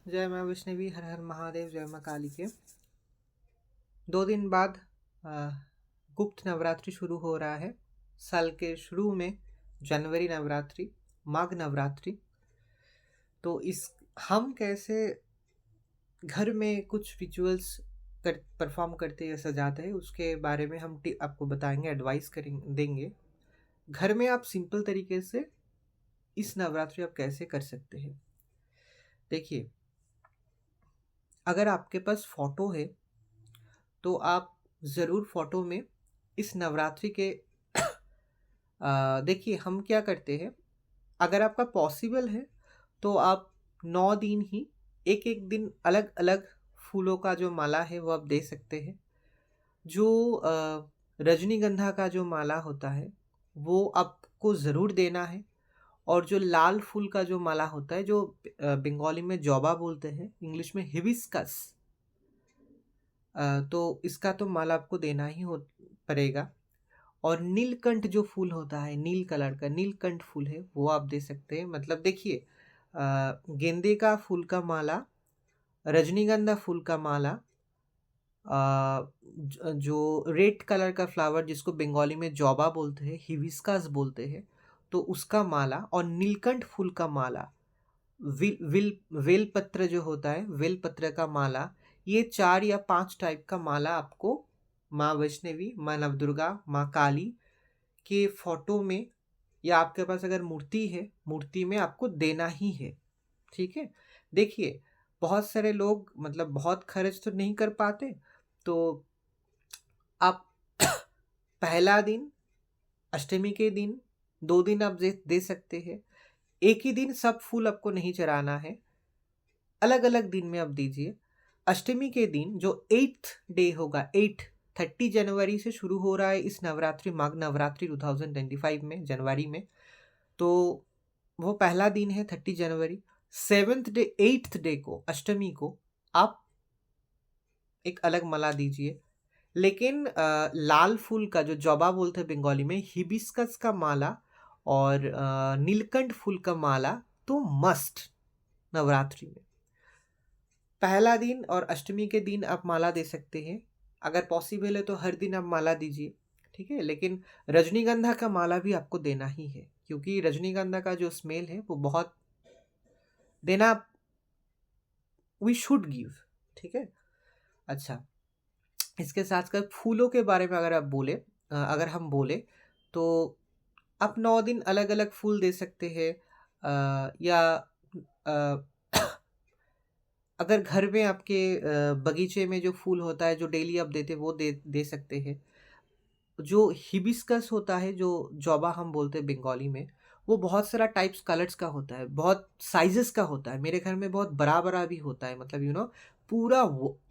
जय माँ वैष्णवी, हर हर महादेव, जय माँ काली के। 2 दिन बाद आ, गुप्त नवरात्रि शुरू हो रहा है। साल के शुरू में जनवरी नवरात्रि, माघ नवरात्रि। तो इस हम कैसे घर में कुछ रिचुअल्स परफॉर्म करते या सजाते हैं, उसके बारे में हम आपको बताएंगे, एडवाइस करेंगे, देंगे। घर में आप सिंपल तरीके से इस नवरात्रि आप कैसे कर सकते हैं। देखिए, अगर आपके पास फोटो है तो आप ज़रूर फोटो में इस नवरात्रि के देखिए हम क्या करते हैं। अगर आपका पॉसिबल है तो आप 9 दिन ही एक एक दिन अलग अलग फूलों का जो माला है वो आप दे सकते हैं। जो रजनीगंधा का जो माला होता है वो आपको ज़रूर देना है। और जो लाल फूल का जो माला होता है, जो बंगाली में जॉबा बोलते हैं, इंग्लिश में हिबिस्कस, तो इसका तो माला आपको देना ही हो पड़ेगा। और नीलकंठ जो फूल होता है, नील कलर का नीलकंठ फूल है, वो आप दे सकते हैं। मतलब देखिए, गेंदे का फूल का माला, रजनीगंधा फूल का माला, जो रेड कलर का फ्लावर जिसको बंगाली में जॉबा बोलते हैं, हिबिस्कस बोलते हैं, तो उसका माला, और नीलकंठ फूल का माला, वेल पत्र जो होता है, वेल पत्र का माला, ये 4 या 5 टाइप का माला आपको माँ वैष्णवी, माँ नवदुर्गा, माँ काली के फोटो में, या आपके पास अगर मूर्ति है, मूर्ति में आपको देना ही है। ठीक है। देखिए, बहुत सारे लोग मतलब बहुत खर्च तो नहीं कर पाते, तो आप पहला दिन, अष्टमी के दिन, 2 दिन आप दे सकते हैं। एक ही दिन सब फूल आपको नहीं चढ़ाना है, अलग अलग दिन में आप दीजिए। अष्टमी के दिन जो 8th डे होगा, 30 जनवरी से शुरू हो रहा है इस नवरात्रि, माघ नवरात्रि 2025 में, जनवरी में। तो वो पहला दिन है 30 जनवरी। 7th डे, 8th डे को, अष्टमी को, आप एक अलग माला दीजिए। लेकिन लाल फूल का जो जॉबा बोलते हैं बंगाली में, हिबिस्कस का माला और नीलकंठ फूल का माला तो मस्ट नवरात्रि में। पहला दिन और अष्टमी के दिन आप माला दे सकते हैं। अगर पॉसिबल है तो हर दिन आप माला दीजिए, ठीक है। लेकिन रजनीगंधा का माला भी आपको देना ही है, क्योंकि रजनीगंधा का जो स्मेल है वो बहुत देना, वी शुड गिव, ठीक है। अच्छा, इसके साथ साथ फूलों के बारे में अगर आप बोले, अगर हम बोले तो आप 9 दिन अलग अलग फूल दे सकते हैं। या अ, अगर घर में आपके बगीचे में जो फूल होता है, जो डेली आप देते हैं, वो दे दे सकते हैं। जो हिबिस्कस होता है, जो जॉबा हम बोलते हैं बंगाली में, वो बहुत सारा टाइप्स कलर्स का होता है, बहुत साइजेस का होता है। मेरे घर में बहुत बड़ा बड़ा भी होता है, मतलब पूरा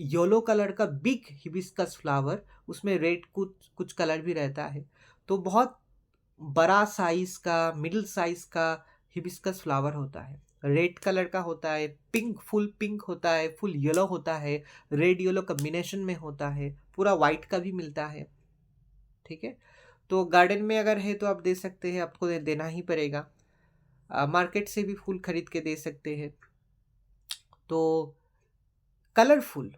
येलो कलर का बिग हिबिस्कस फ्लावर, उसमें रेड कुछ कुछ कलर भी रहता है। तो बहुत बड़ा साइज का, मिडिल साइज का हिबिस्कस फ्लावर होता है। रेड कलर का होता है, पिंक, फुल पिंक होता है, फुल येलो होता है, रेड येलो कॉम्बिनेशन में होता है, पूरा वाइट का भी मिलता है, ठीक है। तो गार्डन में अगर है तो आप दे सकते हैं, आपको देना ही पड़ेगा। मार्केट से भी फूल खरीद के दे सकते हैं। तो कलरफुल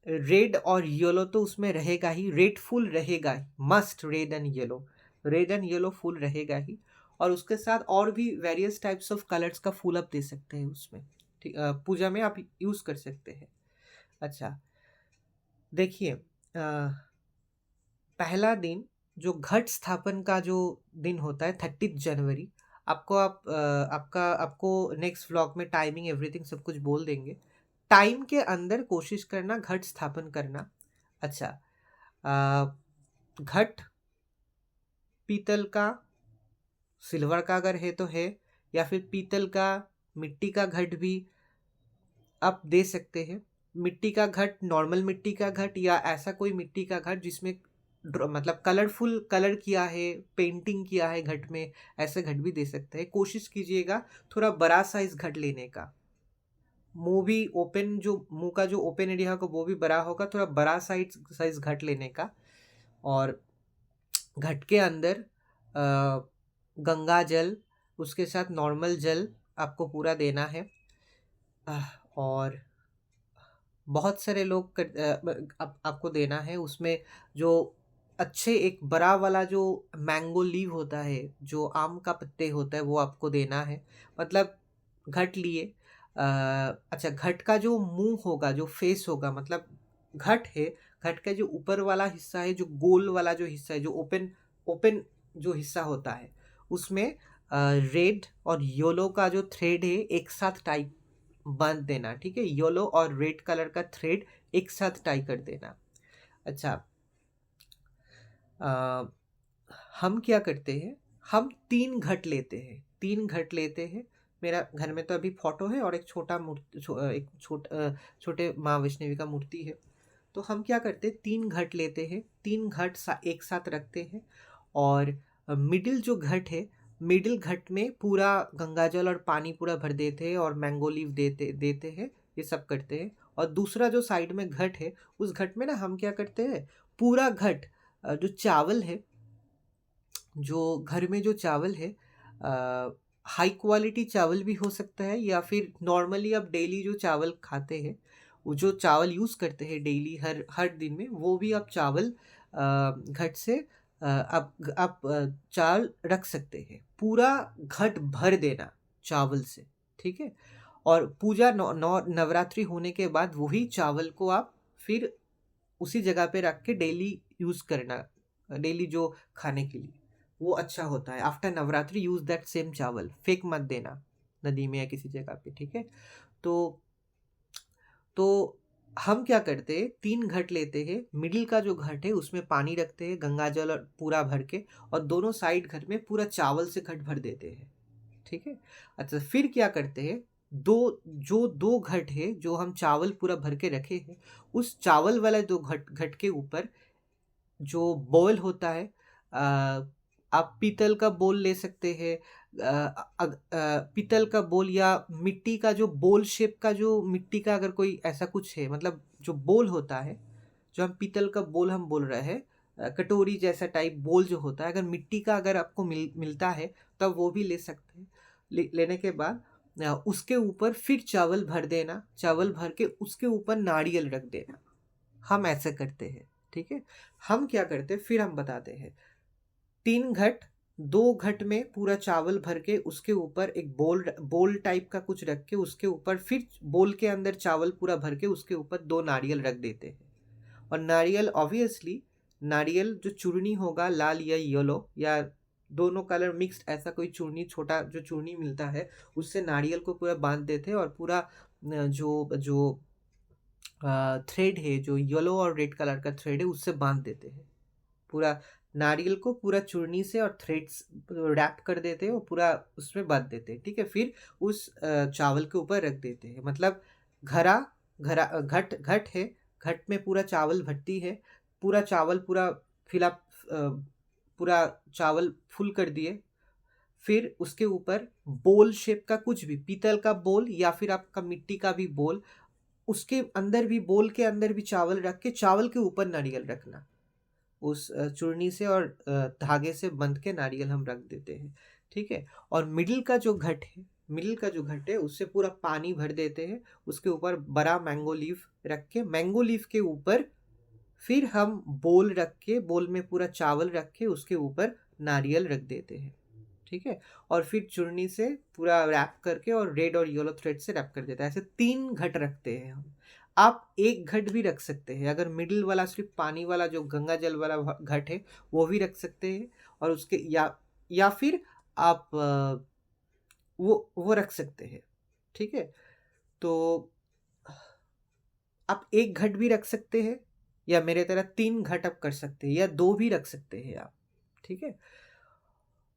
रेड और येलो तो उसमें रहेगा ही, रेड फुल रहेगा ही, must red and yellow, red and yellow full रहेगा ही। और उसके साथ और भी वेरियस टाइप्स ऑफ कलर्स का फूल आप दे सकते हैं उसमें, ठीक। पूजा में आप यूज कर सकते हैं। अच्छा, देखिए, पहला दिन जो घट स्थापन का जो दिन होता है, 30 जनवरी, आपको नेक्स्ट व्लॉग में टाइमिंग एवरीथिंग सब कुछ बोल देंगे। टाइम के अंदर कोशिश करना घट स्थापन करना। अच्छा, घट पीतल का, सिल्वर का अगर है तो है, या फिर पीतल का, मिट्टी का घट भी आप दे सकते हैं। मिट्टी का घट, नॉर्मल मिट्टी का घट, या ऐसा कोई मिट्टी का घट जिसमें मतलब कलरफुल कलर किया है, पेंटिंग किया है घट में, ऐसे घट भी दे सकते हैं। कोशिश कीजिएगा थोड़ा बड़ा साइज घट लेने का। मुंह भी ओपन, जो मुंह का जो ओपन एरिया होगा वो भी बड़ा होगा, थोड़ा बड़ा साइज घट लेने का। और घट के अंदर गंगा जल, उसके साथ नॉर्मल जल आपको पूरा देना है। और बहुत सारे लोग आपको देना है उसमें जो अच्छे एक बड़ा वाला जो मैंगो लीव होता है, जो आम का पत्ते होता है, वो आपको देना है। मतलब घट लिए, अच्छा घट का जो मुंह होगा, जो फेस होगा, मतलब घट है, घट का जो ऊपर वाला हिस्सा है, जो गोल वाला जो हिस्सा है, जो ओपन ओपन जो हिस्सा होता है, उसमें रेड और येलो का जो थ्रेड है एक साथ टाई बांध देना। ठीक है, येलो और रेड कलर का थ्रेड एक साथ टाई कर देना। अच्छा, अ, हम क्या करते हैं, हम 3 घट लेते हैं, 3 घट लेते हैं। मेरा घर में तो अभी फोटो है और एक छोटा मूर्ति, छोटे माँ वैष्णवी का मूर्ति है। तो हम क्या करते हैं, 3 घट लेते हैं, 3 घट एक साथ रखते हैं। और मिडिल जो घट है, मिडिल घट में पूरा गंगाजल और पानी पूरा भर देते हैं और मैंगो लीफ देते देते हैं, ये सब करते हैं। और दूसरा जो साइड में घट है, उस घट में ना हम क्या करते हैं, पूरा घट, जो चावल है, जो घर में जो चावल है, हाई क्वालिटी चावल भी हो सकता है, या फिर नॉर्मली आप डेली जो चावल खाते हैं, वो जो चावल यूज़ करते हैं डेली हर हर दिन में, वो भी आप चावल घट से चावल रख सकते हैं। पूरा घट भर देना चावल से, ठीक है। और पूजा नवरात्रि होने के बाद वही चावल को आप फिर उसी जगह पे रख के डेली यूज़ करना, डेली जो खाने के लिए वो अच्छा होता है। After Navratri use that same चावल, फेंक मत देना नदी में या किसी जगह पे, ठीक है। तो तो हम क्या करते हैं, 3 घट लेते हैं, मिडिल का जो घट है उसमें पानी रखते हैं गंगा जल और पूरा भर के, और दोनों साइड घट में पूरा चावल से घट भर देते हैं, ठीक है। अच्छा, फिर क्या करते हैं, दो घट है जो हम चावल पूरा भर के रखे हैं, उस चावल वाला दो घट घट के ऊपर जो बोल होता है, आप पीतल का बोल ले सकते हैं, पीतल का बोल, या मिट्टी का जो बोल शेप का, जो मिट्टी का अगर कोई ऐसा कुछ है, मतलब जो बोल होता है, जो हम पीतल का बोल हम बोल रहे हैं, कटोरी जैसा टाइप बोल जो होता है, अगर मिट्टी का अगर आपको मिलता है तब वो भी ले सकते हैं। लेने के बाद उसके ऊपर फिर चावल भर देना, चावल भर के उसके ऊपर नारियल रख देना। हम ऐसे करते हैं, ठीक है। हम क्या करते हैं, फिर हम बताते हैं। 3 घट, 2 घट में पूरा चावल भर के उसके ऊपर एक बोल टाइप का कुछ रख के, उसके ऊपर फिर बोल के अंदर चावल पूरा भर के उसके ऊपर 2 नारियल रख देते हैं। और नारियल ऑब्वियसली, नारियल जो चूर्णी होगा, लाल या येलो या दोनों कलर मिक्स्ड, ऐसा कोई चूर्णी, छोटा जो चूर्णी मिलता है, उससे नारियल को पूरा बांध देते हैं। और पूरा जो जो थ्रेड है, जो येलो और रेड कलर का थ्रेड है, उससे बांध देते हैं पूरा नारियल को, पूरा चूर्णी से और थ्रेड्स रैप कर देते हैं और पूरा उसमें बांध देते हैं, ठीक है। फिर उस चावल के ऊपर रख देते हैं। मतलब घरा घरा घट घट है, घट में पूरा चावल भट्टी है, पूरा चावल पूरा फिल अप, पूरा चावल फुल कर दिए। फिर उसके ऊपर बोल शेप का कुछ भी, पीतल का बोल या फिर आपका मिट्टी का भी बोल, उसके अंदर भी, बोल के अंदर भी चावल रख के, चावल के ऊपर नारियल रखना, उस चूर्णी से और धागे से बंध के नारियल हम रख देते हैं, ठीक है। और मिडिल का जो घट है, मिडिल का जो घट है उससे पूरा पानी भर देते हैं, उसके ऊपर बड़ा मैंगो लीफ रख के, मैंगो लीफ के ऊपर फिर हम बोल रख के, बोल में पूरा चावल रख के उसके ऊपर नारियल रख देते हैं, ठीक है। और फिर चूर्णी से पूरा रैप करके और रेड और येलो थ्रेड से रैप कर देता है। ऐसे 3 घट रखते हैं हम। आप एक घट भी रख सकते हैं, अगर मिडिल वाला सिर्फ पानी वाला जो गंगा जल वाला घट है वो भी रख सकते हैं। और उसके या फिर आप वो रख सकते हैं, ठीक है। तो आप एक घट भी रख सकते हैं, या मेरे तरह 3 घट आप कर सकते हैं, या 2 भी रख सकते हैं आप, ठीक है।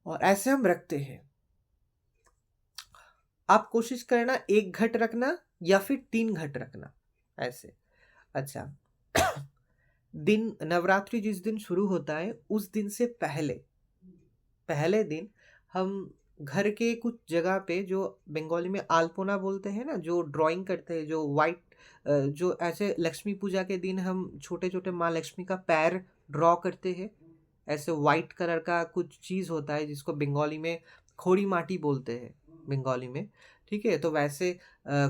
और ऐसे हम रखते हैं। आप कोशिश करना एक घट रखना या फिर 3 घट रखना, ऐसे। अच्छा, दिन नवरात्रि जिस दिन शुरू होता है उस दिन से पहले पहले दिन हम घर के कुछ जगह पे, जो बंगाली में आलपना बोलते हैं ना, जो ड्राइंग करते हैं, जो वाइट, जो ऐसे लक्ष्मी पूजा के दिन हम छोटे छोटे माँ लक्ष्मी का पैर ड्रॉ करते हैं, ऐसे वाइट कलर का कुछ चीज़ होता है जिसको बंगाली में खोड़ी माटी बोलते हैं, बंगाली में। ठीक है? तो वैसे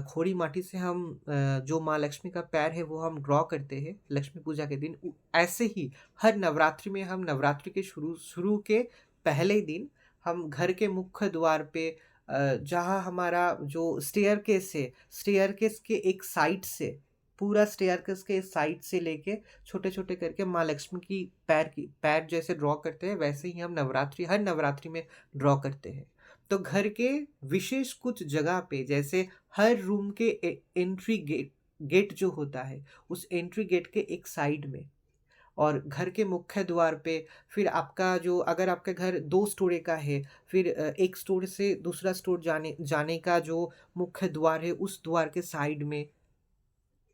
खोड़ी माटी से हम जो माँ लक्ष्मी का पैर है वो हम ड्रॉ करते हैं लक्ष्मी पूजा के दिन। ऐसे ही हर नवरात्रि में हम नवरात्रि के शुरू शुरू के पहले दिन हम घर के मुख्य द्वार पे जहाँ हमारा जो स्टेयरकेस है, स्टेयरकेस के एक साइड से, पूरा स्टेयरकेस के साइड से लेके छोटे-छोटे करके माँ लक्ष्मी की पैर जैसे ड्रॉ करते हैं, वैसे ही हम हर नवरात्रि में ड्रॉ करते हैं। तो घर के विशेष कुछ जगह पे, जैसे हर रूम के एंट्री गेट गेट जो होता है, उस एंट्री गेट के एक साइड में, और घर के मुख्य द्वार पे, फिर आपका जो, अगर आपका घर 2 स्टोरी का है, फिर एक स्टोर से दूसरा स्टोर जाने जाने का जो मुख्य द्वार है, उस द्वार के साइड में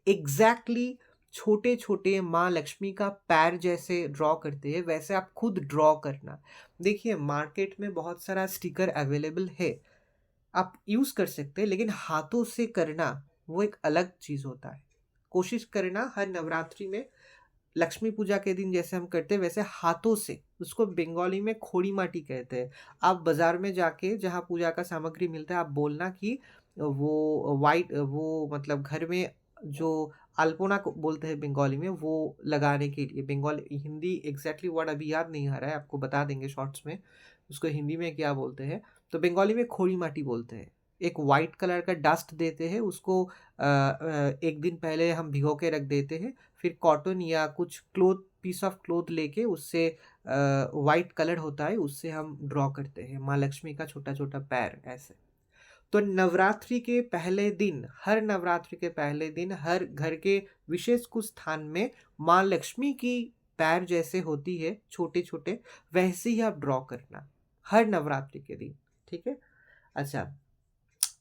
एग्ज़ैक्टली छोटे-छोटे माँ लक्ष्मी का पैर जैसे ड्रॉ करते हैं, वैसे आप खुद ड्रॉ करना। देखिए, मार्केट में बहुत सारा स्टिकर अवेलेबल है, आप यूज़ कर सकते हैं, लेकिन हाथों से करना वो एक अलग चीज़ होता है। कोशिश करना हर नवरात्रि में लक्ष्मी पूजा के दिन जैसे हम करते हैं वैसे हाथों से, उसको बंगाली में खोड़ी माटी कहते हैं। आप बाज़ार में जाके जहाँ पूजा का सामग्री मिलता है, आप बोलना कि वो मतलब घर में जो अल्पोना को बोलते हैं बंगाली में, वो लगाने के लिए, बंगाली हिंदी एग्ज़ैक्टली वर्ड अभी याद नहीं आ रहा है, आपको बता देंगे शॉर्ट्स में, उसको हिंदी में क्या बोलते हैं। तो बंगाली में खोड़ी माटी बोलते हैं। एक वाइट कलर का डस्ट देते हैं, उसको एक दिन पहले हम भिगो के रख देते हैं, फिर कॉटन या कुछ पीस ऑफ क्लॉथ लेके उससे वाइट कलर होता है, उससे हम ड्रॉ करते हैं माँ लक्ष्मी का छोटा-छोटा पैर ऐसे। तो नवरात्रि के पहले दिन, हर नवरात्रि के पहले दिन हर घर के विशेष कुछ स्थान में माँ लक्ष्मी की पैर जैसे होती है छोटे-छोटे, वैसे ही आप ड्रॉ करना, हर नवरात्रि के दिन, ठीक है? अच्छा,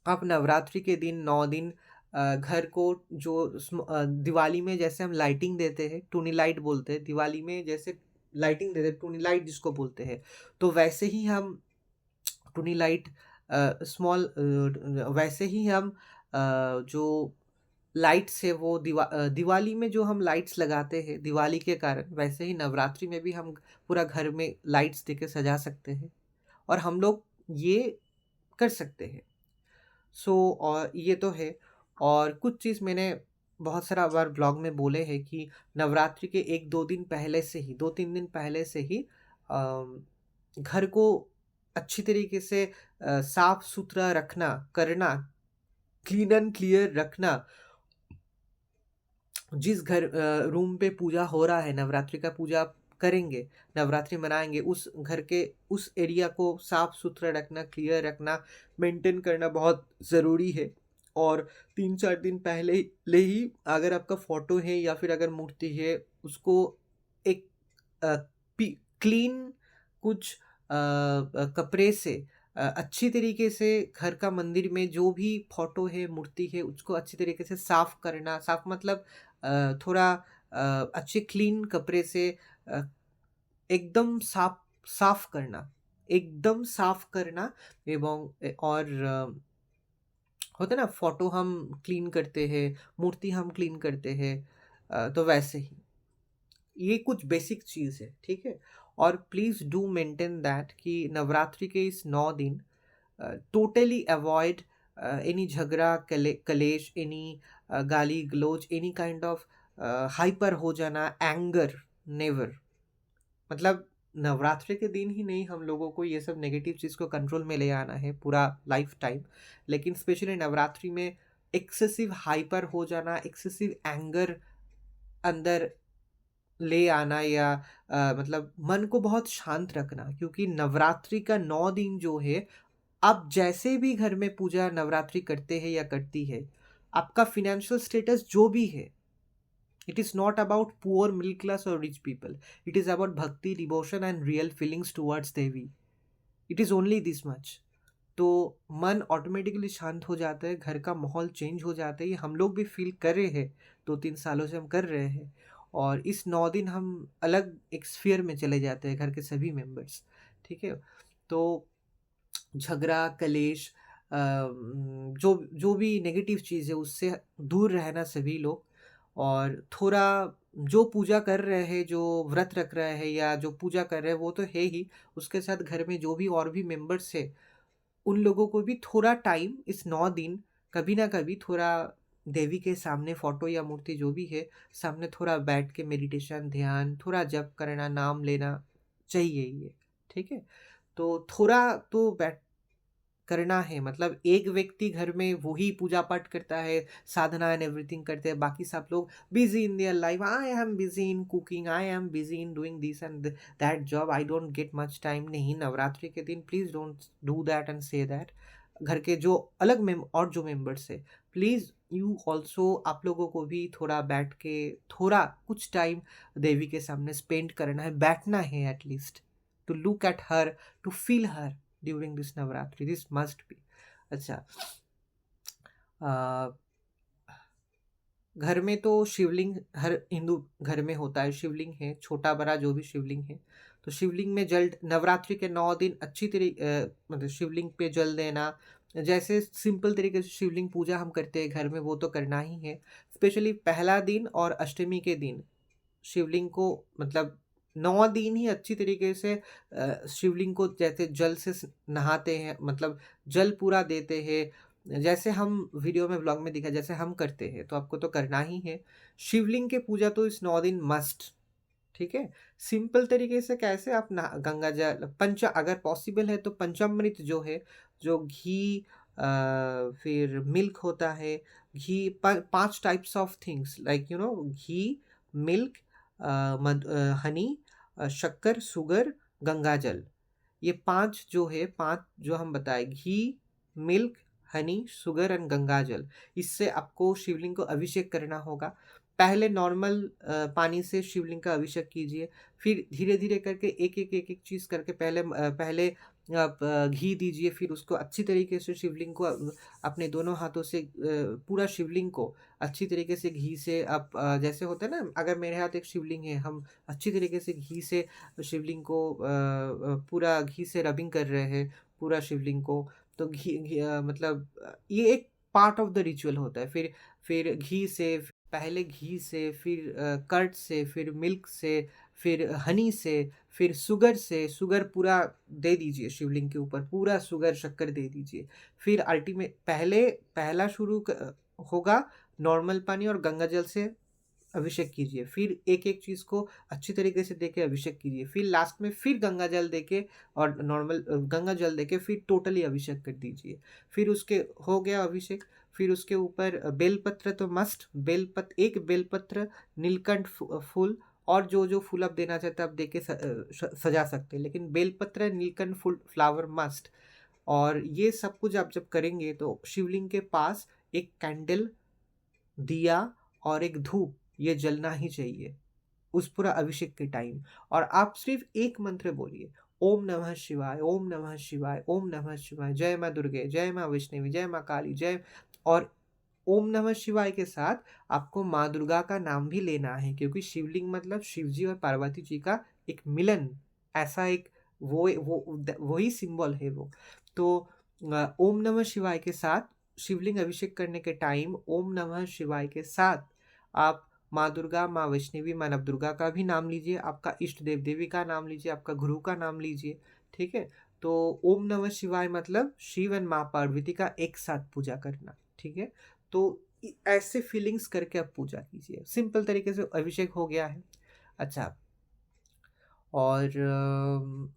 आप नवरात्रि के दिन 9 दिन घर को दिवाली में जैसे हम लाइटिंग देते हैं, टूनी लाइट बोलते हैं, दिवाली में जैसे लाइटिंग देते हैं, टूनी लाइट जिसको बोलते हैं, तो वैसे ही हम टूनी लाइट वैसे ही हम जो लाइट्स है वो दिवाली में जो हम लाइट्स लगाते हैं दिवाली के कारण, वैसे ही नवरात्रि में भी हम पूरा घर में लाइट्स देके सजा सकते हैं, और हम लोग ये कर सकते हैं। और ये तो है, और कुछ चीज़ मैंने बहुत सारा बार ब्लॉग में बोले हैं कि नवरात्रि के 1-2 दिन पहले से ही, 2-3 दिन पहले से ही घर को अच्छी तरीके से साफ-सुथरा करना, क्लीन एंड क्लियर रखना। जिस रूम पे पूजा हो रहा है, नवरात्रि का पूजा आप करेंगे, नवरात्रि मनाएँगे, उस घर के उस एरिया को साफ-सुथरा रखना, क्लियर रखना, मेंटेन करना बहुत ज़रूरी है। और 3-4 दिन पहले ही अगर आपका फ़ोटो है या फिर अगर मूर्ति है, उसको एक अ, पी क्लीन कुछ कपड़े से अच्छी तरीके से घर का मंदिर में जो भी फ़ोटो है, मूर्ति है, उसको अच्छी तरीके से साफ़ करना। साफ़ मतलब थोड़ा अच्छे क्लीन कपड़े से अ, एकदम साफ़ करना, एकदम साफ़ करना। एवं होता है ना, फ़ोटो हम क्लीन करते हैं, मूर्ति हम क्लीन करते हैं, तो वैसे ही। ये कुछ बेसिक चीज़ है, ठीक है? और प्लीज़ डू मेंटेन दैट कि नवरात्रि के इस 9 दिन टोटली अवॉइड एनी झगड़ा, कलेश, एनी गाली-गलौज, एनी काइंड ऑफ हाइपर हो जाना, एंगर, नेवर। मतलब नवरात्रि के दिन ही नहीं, हम लोगों को ये सब नेगेटिव चीज़ को कंट्रोल में ले आना है पूरा लाइफ टाइम। लेकिन स्पेशली नवरात्रि में एक्सेसिव हाइपर हो जाना, एक्सेसिव एंगर अंदर ले आना, या मतलब मन को बहुत शांत रखना, क्योंकि नवरात्रि का 9 दिन जो है, आप जैसे भी घर में पूजा नवरात्रि करते हैं या करती है, आपका फ़ाइनेंशियल स्टेटस जो भी है, it is not about poor, middle class और rich people. It is about bhakti, devotion and real feelings towards Devi. It is only this much. तो मन ऑटोमेटिकली शांत हो जाता है, घर का माहौल चेंज हो जाता है। ये हम लोग भी फ़ील कर रहे हैं, 2-3 सालों से हम कर रहे हैं। और इस 9 दिन हम अलग एक स्फ़ीयर में चले जाते हैं, घर के सभी मेंबर्स, ठीक है? तो झगड़ा, कलेश, जो जो भी नेगेटिव चीज़ है उससे दूर रहना सभी लोग। और थोड़ा जो पूजा कर रहे हैं, जो व्रत रख रहे हैं या जो पूजा कर रहे हैं वो तो है ही, उसके साथ घर में जो भी और भी मेंबर्स हैं, उन लोगों को भी थोड़ा टाइम इस 9 दिन कभी ना कभी थोड़ा देवी के सामने फ़ोटो या मूर्ति जो भी है, सामने थोड़ा बैठ के मेडिटेशन, ध्यान, थोड़ा जप करना, नाम लेना चाहिए ही है, ठीक है? तो थोड़ा तो बैठ करना है, मतलब एक व्यक्ति घर में वही पूजा पाठ करता है, साधना एंड एवरीथिंग करते हैं, बाकी सब लोग busy in their life, I am busy in cooking, I am busy in doing this and that job, I don't get much time. नहीं, नवरात्रि के दिन please don't do that and say that. घर के जो अलग और जो मेंबर्स है, प्लीज यू ऑल्सो, आप लोगों को भी थोड़ा बैठ के थोड़ा कुछ टाइम देवी के सामने स्पेंड करना है, बैठना है at least, to look at her, to feel her during this Navratri, this must be. अच्छा, अ, घर में तो शिवलिंग हर हिंदू घर में होता है, शिवलिंग है, छोटा बड़ा जो भी शिवलिंग है, तो शिवलिंग में जल, नवरात्रि के 9 दिन अच्छी मतलब शिवलिंग पे जल देना, जैसे सिंपल तरीके से शिवलिंग पूजा हम करते हैं घर में, वो तो करना ही है। स्पेशली पहला दिन और अष्टमी के दिन शिवलिंग को, मतलब 9 दिन ही अच्छी तरीके से शिवलिंग को जैसे जल से नहाते हैं, मतलब जल पूरा देते हैं, जैसे हम वीडियो में ब्लॉग में दिखा जैसे हम करते हैं, तो आपको तो करना ही है। शिवलिंग के पूजा तो इस 9 दिन मस्ट, ठीक है? सिंपल तरीके से कैसे आप गंगा जल, पंच अगर पॉसिबल है तो पंचामृत जो है, जो घी, फिर मिल्क होता है, घी, 5 types of things like ghee, milk, Honey, शक्कर, शुगर, गंगा जल, ये 5 जो है, 5 जो हम बताए, ghee, milk, honey, sugar and Ganga jal, इससे आपको शिवलिंग को अभिषेक करना होगा। पहले नॉर्मल पानी से शिवलिंग का अभिषेक कीजिए, फिर धीरे धीरे करके एक एक चीज़ करके पहले आप घी दीजिए, फिर उसको अच्छी तरीके से शिवलिंग को अपने दोनों हाथों से पूरा शिवलिंग को अच्छी तरीके से घी से आप जैसे होता है ना, अगर मेरे हाथ एक शिवलिंग है, हम अच्छी तरीके से घी से शिवलिंग को पूरा घी से रबिंग कर रहे हैं पूरा शिवलिंग को, तो मतलब ये एक पार्ट ऑफ द रिचुअल होता है। फिर घी से, पहले घी से, फिर कर्ड से, फिर मिल्क से, फिर हनी से, फिर शुगर से, शुगर पूरा दे दीजिए शिवलिंग के ऊपर, पूरा शुगर शक्कर दे दीजिए। फिर अल्टीमेट पहला होगा नॉर्मल पानी और गंगा जल से अभिषेक कीजिए, फिर एक-एक चीज़ को अच्छी तरीके से देके अभिषेक कीजिए, फिर लास्ट में फिर गंगा जल देके और नॉर्मल गंगा जल देके फिर टोटली अभिषेक कर दीजिए। फिर उसके हो गया अभिषेक, फिर उसके ऊपर बेलपत्र तो मस्ट, एक बेलपत्र, नीलकंठ फूल, और जो फूल आप देना चाहते हैं आप देके सजा सकते हैं, लेकिन बेलपत्र, नीलकंठ फूल, फ्लावर मस्ट। और ये सब कुछ आप जब करेंगे तो शिवलिंग के पास एक कैंडल, दिया और एक धूप ये जलना ही चाहिए उस पूरा अभिषेक के टाइम। और आप सिर्फ एक मंत्र बोलिए, ओम नमः शिवाय, ओम नमः शिवाय, ओम नमः शिवाय, जय माँ दुर्गे, जय माँ वैष्णवी, जय माँ काली, जय। और ओम नमः शिवाय के साथ आपको माँ दुर्गा का नाम भी लेना है, क्योंकि शिवलिंग मतलब शिव जी और पार्वती जी का एक मिलन, ऐसा एक वही सिंबल है वो। तो ओम नमः शिवाय के साथ शिवलिंग अभिषेक करने के टाइम ओम नमः शिवाय के साथ आप माँ दुर्गा, माँ वैष्णवी, माँ नवदुर्गा का भी नाम लीजिए, आपका इष्ट देव देवी का नाम लीजिए, आपका गुरु का नाम लीजिए, ठीक है? तो ओम नमः शिवाय मतलब शिव एंड माँ पार्वती का एक साथ पूजा करना, ठीक है? तो ऐसे फीलिंग्स करके आप पूजा कीजिए, सिंपल तरीके से अभिषेक हो गया है। अच्छा, और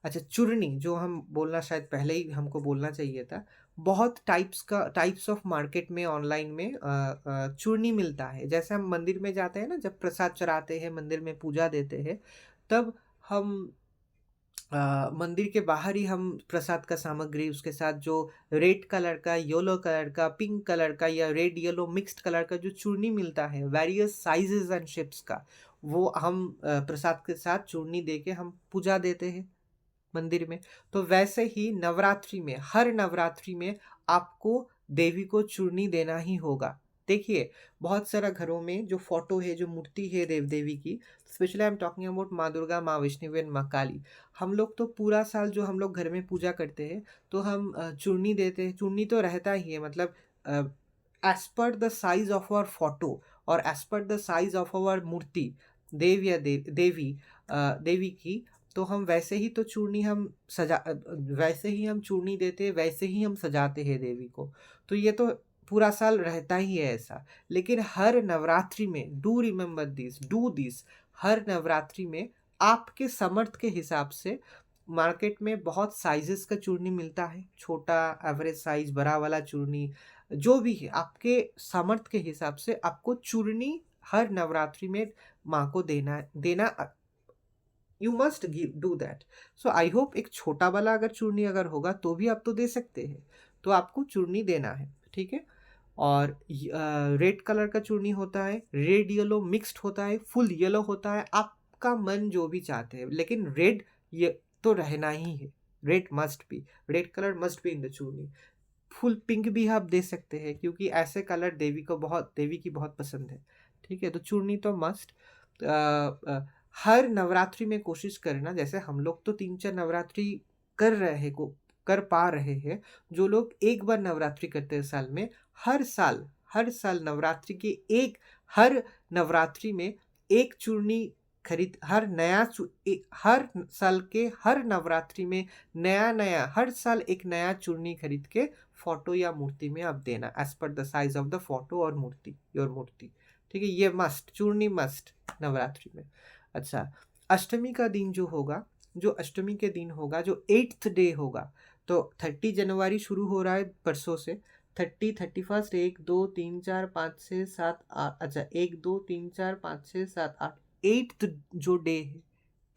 अच्छा, चूर्णी जो हम बोलना शायद पहले ही हमको बोलना चाहिए था। बहुत टाइप्स ऑफ मार्केट में, ऑनलाइन में चूर्णी मिलता है। जैसे हम मंदिर में जाते हैं ना, जब प्रसाद चढ़ाते हैं, मंदिर में पूजा देते हैं, तब हम मंदिर के बाहर ही हम प्रसाद का सामग्री, उसके साथ जो रेड कलर का, येलो कलर का, पिंक कलर का या रेड येलो मिक्स्ड कलर का जो चूर्णी मिलता है वेरियस साइजेस एंड शेप्स का, वो हम प्रसाद के साथ चूर्णी देके हम पूजा देते हैं मंदिर में। तो वैसे ही नवरात्रि में, हर नवरात्रि में आपको देवी को चूर्णी देना ही होगा। देखिए, बहुत सारा घरों में जो फ़ोटो है, जो मूर्ति है देव देवी की, specially I am talking about माँ दुर्गा, माँ वैष्णवी एंड माँ काली। हम लोग तो पूरा साल जो हम लोग घर में पूजा करते हैं, तो हम चूर्णी देते हैं। चूर्णी तो रहता ही है, मतलब as per the size of our photo और as per the size of our murti, देव या देवी, देवी की, तो हम वैसे ही तो चूर्णी हम वैसे ही हम चूर्णी देते हैं, वैसे ही हम सजाते हैं देवी को। तो ये तो पूरा साल रहता ही है ऐसा। लेकिन हर नवरात्रि में, do remember this, do this, हर नवरात्रि में आपके समर्थ के हिसाब से मार्केट में बहुत साइजेस का चूर्णी मिलता है, छोटा, एवरेज साइज, बड़ा वाला चूर्णी, जो भी है आपके सामर्थ्य के हिसाब से आपको चूर्णी हर नवरात्रि में माँ को देना you must give do that. So I hope एक छोटा वाला अगर चूर्णी अगर होगा तो भी आप तो दे सकते हैं, तो आपको चूर्णी देना है, ठीक है। और रेड कलर का चूर्णी होता है, रेड येलो मिक्स्ड होता है, फुल येलो होता है, आपका मन जो भी चाहते हैं, लेकिन रेड ये तो रहना ही है, red must be, red colour must be in the चूर्णी। फुल पिंक भी आप दे सकते हैं क्योंकि ऐसे कलर देवी की बहुत पसंद है, ठीक है। तो चूर्णी तो मस्ट। हर नवरात्रि में कोशिश करना, जैसे हम लोग तो 3-4 नवरात्रि कर रहे हैं, को कर पा रहे हैं, जो लोग एक बार नवरात्रि करते हैं साल में, हर साल नवरात्रि के हर नवरात्रि में एक चूर्णी खरीद, हर साल के हर नवरात्रि में हर साल एक नया चूर्णी खरीद के फोटो या मूर्ति में आप देना, as per the size of the photo और मूर्ति, योर मूर्ति, ठीक है। ये मस्ट, चूर्णी मस्ट नवरात्रि में। अच्छा, अष्टमी का दिन जो होगा, जो अष्टमी के दिन होगा, जो 8th डे होगा, तो 30 जनवरी शुरू हो रहा है परसों से, 30, 31, 1, 2, 3, 4, 5, 6, 7, 8, अच्छा 1, 2, 3, 4, 5, 6, 7, 8, 8th जो डे है,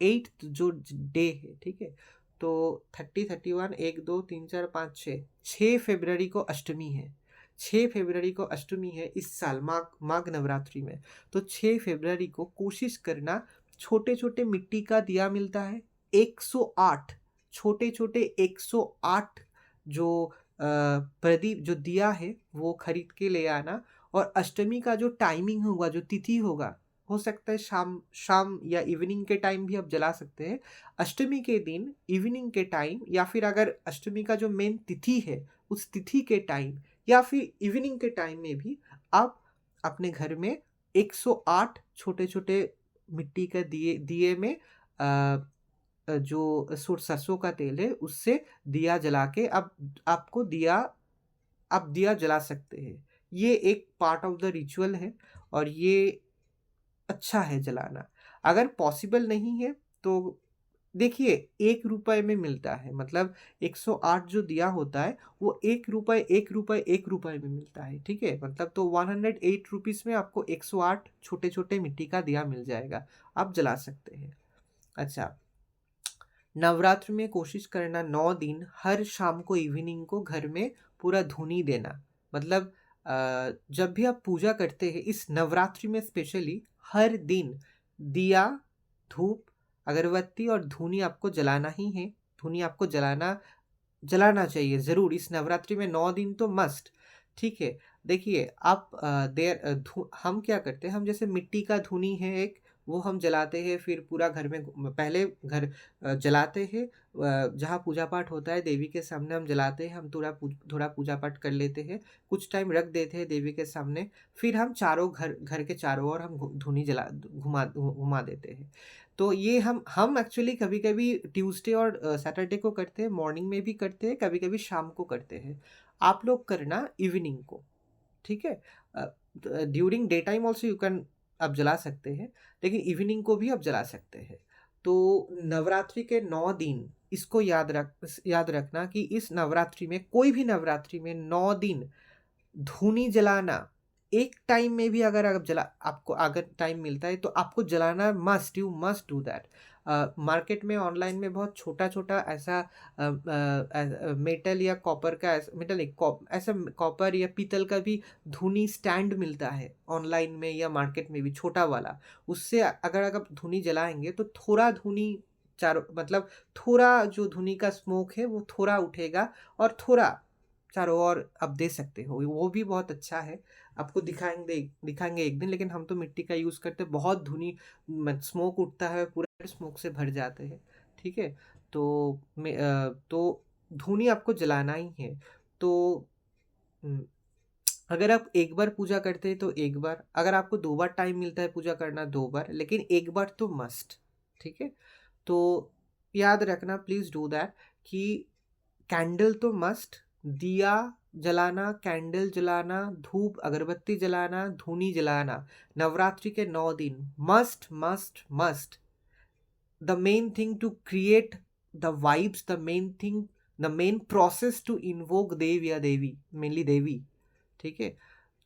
8th जो डे है, ठीक है। तो 30, 31, 1, 2, 3, 4, 5, 6 फरवरी को अष्टमी है। 6 फरवरी को अष्टमी है इस साल माघ नवरात्रि में। तो 6 फरवरी को कोशिश करना, छोटे छोटे मिट्टी का दिया मिलता है, 108 छोटे छोटे 108 जो प्रदीप जो दिया है वो खरीद के ले आना। और अष्टमी का जो टाइमिंग होगा, जो तिथि होगा, हो सकता है शाम या इवनिंग के टाइम भी आप जला सकते हैं। अष्टमी के दिन इवनिंग के टाइम, या फिर अगर अष्टमी का जो मेन तिथि है उस तिथि के टाइम या फिर इवनिंग के टाइम में भी आप अपने घर में 108 छोटे छोटे मिट्टी का दिए में जो सरसों का तेल है उससे दिया जला के आप दिया जला सकते हैं। ये एक पार्ट ऑफ द रिचुअल है और ये अच्छा है जलाना। अगर पॉसिबल नहीं है तो देखिए, 1 रुपए में मिलता है, मतलब 108 जो दिया होता है वो 1 रुपए में मिलता है, ठीक है। मतलब तो 108 रुपीज़ में आपको 108 छोटे छोटे मिट्टी का दिया मिल जाएगा, आप जला सकते हैं। अच्छा, नवरात्र में कोशिश करना 9 दिन हर शाम को इवनिंग को घर में पूरा धूनी देना। मतलब जब भी आप पूजा करते हैं इस नवरात्रि में स्पेशली, हर दिन दिया, धूप, अगरबत्ती और धूनी आपको जलाना ही है। धूनी आपको जलाना चाहिए ज़रूर इस नवरात्रि में, 9 दिन तो मस्ट, ठीक है। देखिए आप हम क्या करते हैं, हम जैसे मिट्टी का धूनी है एक, वो हम जलाते हैं, फिर पूरा घर में पहले घर जलाते हैं, जहाँ पूजा पाठ होता है देवी के सामने हम जलाते हैं, हम थोड़ा पूजा पाठ कर लेते हैं, कुछ टाइम रख देते हैं देवी के सामने, फिर हम घर के चारों ओर हम धूनी घुमा देते हैं। तो ये हम एक्चुअली कभी कभी ट्यूसडे और सैटरडे को करते हैं, मॉर्निंग में भी करते हैं, कभी कभी शाम को करते हैं। आप लोग करना इवनिंग को, ठीक है। During day time also you can, आप जला सकते हैं, लेकिन इवनिंग को भी आप जला सकते हैं। तो नवरात्रि के 9 दिन इसको याद रखना कि इस नवरात्रि में, कोई भी नवरात्रि में 9 दिन धूनी जलाना, एक टाइम में भी अगर आपको अगर टाइम मिलता है तो आपको जलाना must, you must do that. Market में ऑनलाइन में बहुत छोटा छोटा ऐसा मेटल या कॉपर का, ऐसा कॉपर या पीतल का भी धूनी स्टैंड मिलता है ऑनलाइन में या मार्केट में भी, छोटा वाला। उससे अगर आप धूनी जलाएंगे तो थोड़ा धूनी चारों, मतलब थोड़ा जो धूनी का स्मोक है वो थोड़ा उठेगा और थोड़ा चारों ओर आप दे सकते हो, वो भी बहुत अच्छा है। आपको दिखाएंगे एक दिन, लेकिन हम तो मिट्टी का यूज़ करते हैं, बहुत धुनी स्मोक उठता है, पूरा स्मोक से भर जाते हैं, ठीक है। तो धूनी आपको जलाना ही है। तो अगर आप एक बार पूजा करते हैं तो एक बार, अगर आपको 2 बार टाइम मिलता है पूजा करना, 2 बार, लेकिन एक बार तो मस्ट, ठीक है। तो याद रखना, प्लीज डू दैट, कि कैंडल तो मस्ट, दिया जलाना, कैंडल जलाना, धूप अगरबत्ती जलाना, धूनी जलाना, नवरात्रि के 9 दिन must must must. The main thing to create the vibes, the main process to invoke देव या देवी, मेनली देवी. ठीक है,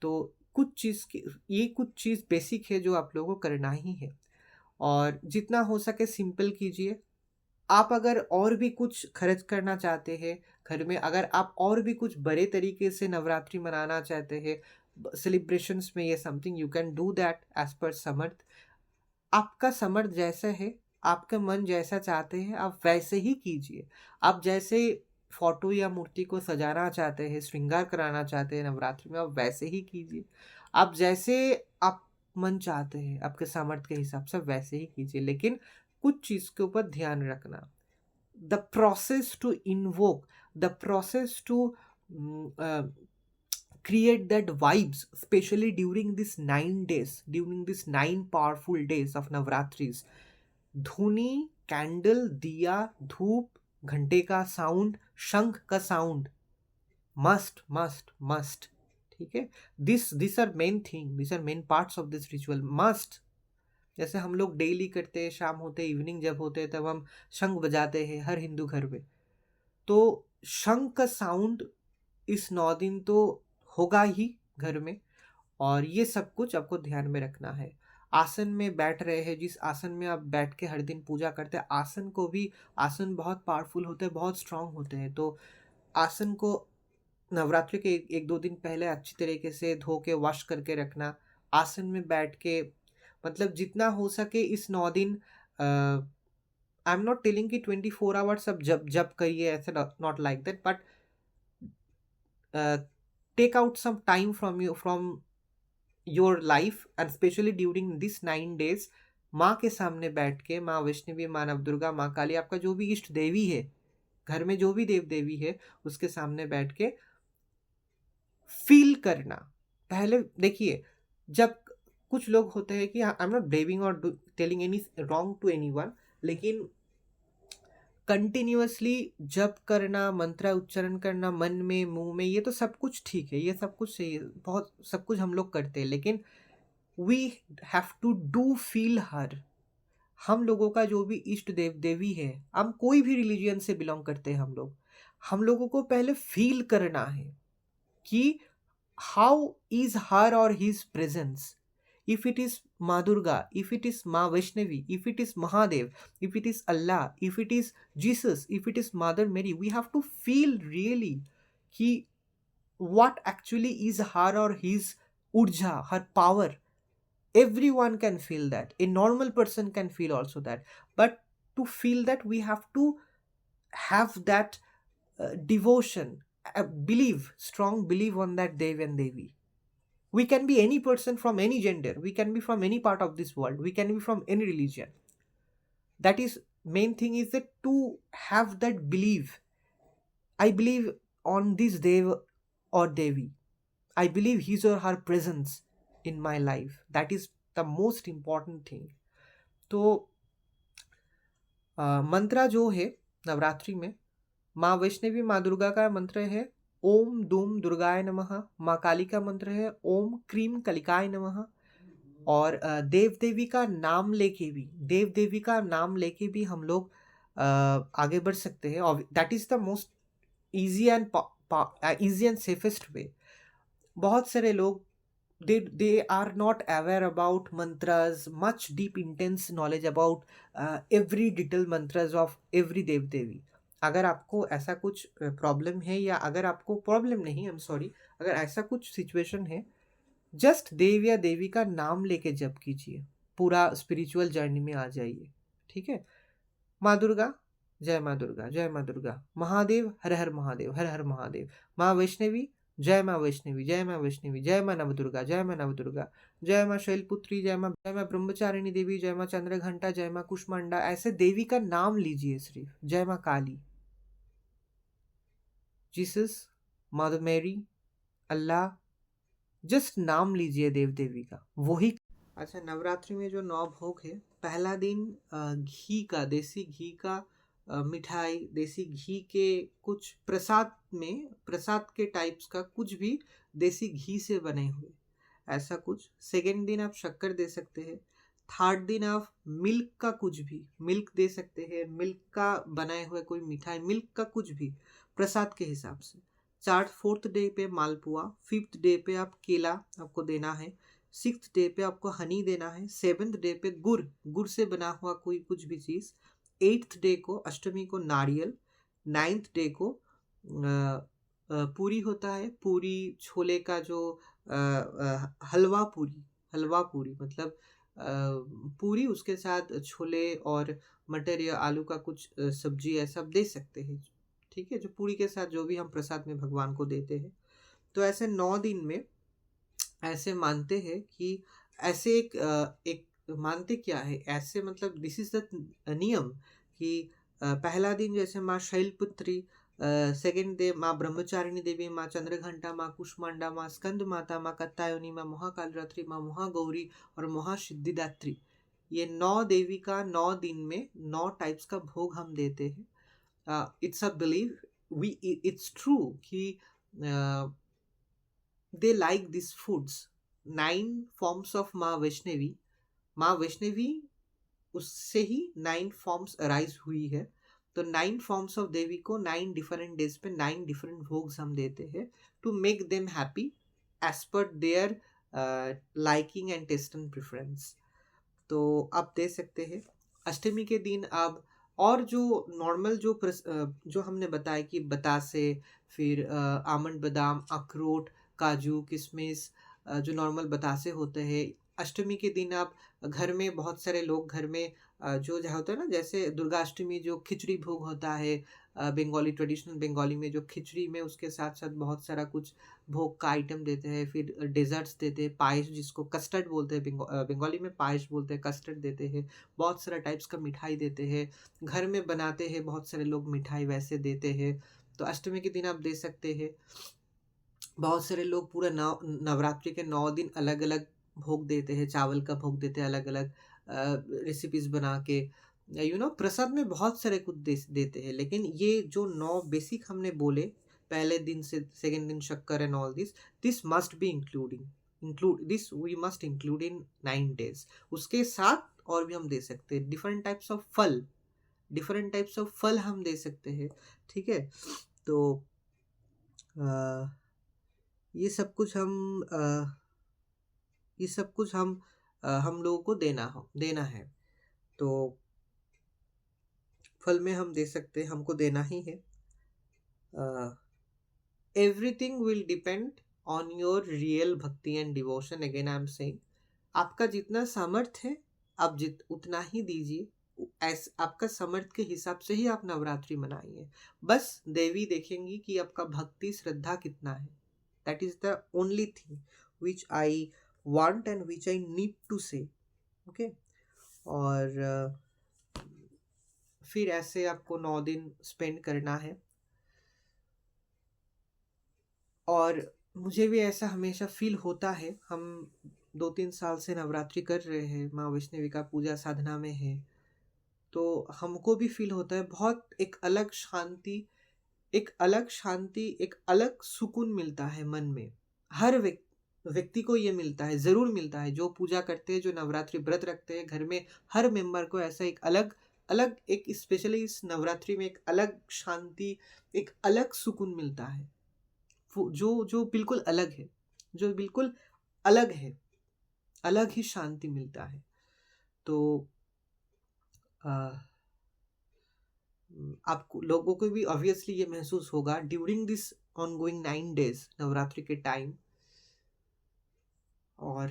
तो कुछ चीज़ बेसिक है जो आप लोगों को करना ही है, और जितना हो सके सिंपल कीजिए. आप अगर और भी कुछ खर्च करना चाहते हैं घर में, अगर आप और भी कुछ बड़े तरीके से नवरात्रि मनाना चाहते हैं सेलिब्रेशंस में, ये something you can do that as per samarth. आपका समर्थ जैसा है, आपका मन जैसा चाहते हैं, आप वैसे ही कीजिए. आप जैसे फोटो या मूर्ति को सजाना चाहते हैं, श्रृंगार कराना चाहते हैं नवरात्रि में, आप वैसे ही कीजिए. आप जैसे आप मन चाहते हैं आपके सामर्थ्य के हिसाब से वैसे ही कीजिए, लेकिन कुछ चीज़ के ऊपर ध्यान रखना. The process to invoke, the process to create that vibes, especially during this 9 days, during this 9 powerful days of Navratris. धूनी, कैंडल, दिया, धूप, घंटे का साउंड, शंख का साउंड, मस्ट मस्ट मस्ट. ठीक है, this are main thing, this are main parts of this ritual, must. जैसे हम लोग डेली करते हैं, शाम होते इवनिंग जब होते हैं तब हम शंख बजाते हैं हर हिंदू घर में, तो शंख का साउंड इस 9 दिन तो होगा ही घर में. और ये सब कुछ आपको ध्यान में रखना है. आसन में बैठ रहे हैं, जिस आसन में आप बैठ के हर दिन पूजा करते हैं, आसन बहुत पावरफुल होते हैं, बहुत स्ट्रांग होते हैं. तो आसन को नवरात्रि के 1-2 दिन पहले अच्छी तरीके से धो के वॉश करके रखना. आसन में बैठ के, मतलब जितना हो सके इस 9 दिन, आई एम नॉट टेलिंग कि 24 आवर्स अब जब करिए, ऐसे not like that, but take out some time from your life, and especially during this 9 days, माँ के सामने बैठ के, माँ वैष्णवी, माँ नवदुर्गा, माँ काली, आपका जो भी इष्ट देवी है, घर में जो भी देव देवी है, उसके सामने बैठ के फील करना. पहले देखिए, जब कुछ लोग होते हैं कि I am not blaming or telling any wrong to anyone, लेकिन कंटिन्यूअसली जप करना, मंत्र उच्चारण करना मन में, मुंह में, ये तो सब कुछ ठीक है, ये सब कुछ सही है, बहुत सब कुछ हम लोग करते हैं, लेकिन we have to do feel her. हम लोगों का जो भी इष्ट देव देवी है, हम कोई भी रिलीजियन से बिलोंग करते हैं, हम लोगों को पहले फील करना है कि हाउ इज हर और his presence. If it is Ma Durga, if it is Ma Vaishnavi, if it is Mahadev, if it is Allah, if it is Jesus, if it is Mother Mary, we have to feel really ki what actually is her or his urja, her power. Everyone can feel that. A normal person can feel also that. But to feel that, we have to have that devotion, strong belief on that Dev and Devi. We can be any person from any gender, we can be from any part of this world, we can be from any religion. That is main thing, is that to have that belief. I believe on this Dev or Devi, I believe his or her presence in my life. That is the most important thing. तो मंत्र जो है नवरात्रि में, माँ वैष्णवी, माँ दुर्गा का मंत्र है ओम दूम दुर्गाय नमः. माँ काली का मंत्र है ओम क्रीम कलिकाय नमः. और देव देवी का नाम लेके भी हम लोग आगे बढ़ सकते हैं. और that is the most easy and safest way. बहुत सारे लोग they are not aware about mantras, much deep intense knowledge about every detail mantras of every देव देवी. अगर आपको ऐसा कुछ प्रॉब्लम है, या अगर आपको प्रॉब्लम नहीं, आई एम सॉरी, अगर ऐसा कुछ सिचुएशन है, जस्ट देव या देवी का नाम लेके जप कीजिए, पूरा स्पिरिचुअल जर्नी में आ जाइए. ठीक है, माँ दुर्गा, जय माँ दुर्गा, जय माँ दुर्गा. महादेव, हर हर महादेव, हर हर महादेव. माँ वैष्णवी, जय माँ वैष्णवी, जय माँ वैष्णवी, जय माँ नवदुर्गा, जय माँ नवदुर्गा. जय माँ शैलपुत्री, जय माँ ब्रह्मचारिणी देवी, जय माँ चंद्रघंटा, जय माँ कुष्मांडा. ऐसे देवी का नाम लीजिए सिर्फ. जय माँ काली, जीसस, मदर मैरी, अल्लाह, जस्ट नाम लीजिए देव देवी का, वही. अच्छा, नवरात्रि में जो 9 भोग है, पहला दिन घी का, देसी घी का मिठाई, देसी घी के कुछ प्रसाद के टाइप्स का कुछ भी देसी घी से बने हुए, ऐसा कुछ। सेकेंड दिन आप शक्कर दे सकते हैं। थर्ड दिन आप मिल्क का कुछ भी, मिल्क दे सकते हैं, मिल्क का बनाए हुए कोई मिठाई, मिल्क का कुछ भी प्रसाद के हिसाब से। फोर्थ डे पे मालपुआ, फिफ्थ डे पे आप केला आपको देना है, सिक्स्थ डे पे आपको हनी देना है, सेवेंथ डे पे गुड़, गुड़ से बना हुआ कोई कुछ भी चीज़, एट्थ डे को, अष्टमी को नारियल, नाइन्थ डे को पूरी होता है, पूरी छोले का जो हलवा पूरी, हलवा पूरी मतलब पूरी, उसके साथ छोले और मटर या आलू का कुछ सब्जी ऐसा दे सकते हैं, ठीक है, जो पूरी के साथ जो भी हम प्रसाद में भगवान को देते हैं। तो ऐसे 9 दिन में ऐसे मानते हैं कि ऐसे एक मानते क्या है ऐसे, मतलब दिस इज द नियम कि पहला दिन जैसे माँ शैलपुत्री, सेकेंड डे माँ ब्रह्मचारिणी देवी, माँ चंद्रघंटा, माँ कुष्मांडा, माँ स्कंद माता, माँ कात्यायनी, माँ महाकालरात्रि, माँ महागौरी और महासिद्धिदात्री, ये 9 देवी का 9 दिन में 9 टाइप्स का भोग हम देते हैं। It's a believe, we it's true कि they like these foods। 9 forms of माँ वैष्णवी उससे ही 9 फॉर्म्स अराइज हुई है। तो 9 फॉर्म्स ऑफ देवी को 9 डिफरेंट डेज पे 9 डिफरेंट भोग्स हम देते हैं to make them happy as per their liking and taste and preference. तो आप दे सकते हैं। अष्टमी के दिन आप और जो नॉर्मल जो हमने बताया कि बतासे, फिर आमंड, बादाम, अखरोट, काजू, किशमिश, जो नॉर्मल बतासे होते हैं, अष्टमी के दिन आप घर में, बहुत सारे लोग घर में जो होता है ना, जैसे दुर्गाष्टमी जो खिचड़ी भोग होता है, बंगाली ट्रेडिशनल बंगाली में जो खिचड़ी में उसके साथ साथ बहुत सारा कुछ भोग का आइटम देते हैं, फिर डेजर्ट्स देते हैं, पायस जिसको कस्टर्ड बोलते हैं, बंगाली में पायस बोलते हैं, कस्टर्ड देते हैं, बहुत सारा टाइप्स का मिठाई देते हैं, घर में बनाते हैं बहुत सारे लोग मिठाई वैसे देते हैं। तो अष्टमी के दिन आप दे सकते हैं। बहुत सारे लोग पूरा नवरात्रि के 9 दिन अलग अलग भोग देते हैं, चावल का भोग देते हैं अलग अलग रेसिपीज बना के, प्रसाद में बहुत सारे कुछ देते हैं। लेकिन ये जो 9 बेसिक हमने बोले, पहले दिन से सेकेंड दिन शक्कर and all this must be include this, we must include in 9 days. उसके साथ और भी हम दे सकते हैं डिफरेंट टाइप्स ऑफ फल हम दे सकते हैं, ठीक है। तो ये सब कुछ हम लोगों को देना है। तो फल में हम दे सकते हैं, हमको देना ही है। Everything will depend on your real bhakti and devotion. Again I am saying, आपका जितना सामर्थ्य है आप उतना ही दीजिए। आपका सामर्थ्य के हिसाब से ही आप नवरात्रि मनाइए। बस देवी देखेंगी कि आपका भक्ति श्रद्धा कितना है। That is the only thing which I want and which I need to say, okay. और फिर ऐसे आपको 9 दिन स्पेंड करना है। और मुझे भी ऐसा हमेशा फील होता है, हम 2-3 साल से नवरात्रि कर रहे हैं, माँ वैष्णवी का पूजा साधना में है, तो हमको भी फील होता है बहुत एक अलग शांति, एक अलग सुकून मिलता है मन में। हर व्यक्ति को ये मिलता है, ज़रूर मिलता है, जो पूजा करते हैं, जो नवरात्रि व्रत रखते हैं, घर में हर मेंबर को ऐसा एक अलग अलग एक स्पेशली इस नवरात्रि में एक अलग शांति, एक अलग सुकून मिलता है, जो बिल्कुल अलग है, जो बिल्कुल अलग है, अलग ही शांति मिलता है। तो आपको लोगों को भी ऑब्वियसली ये महसूस होगा during this ongoing 9 days Navratri के टाइम, और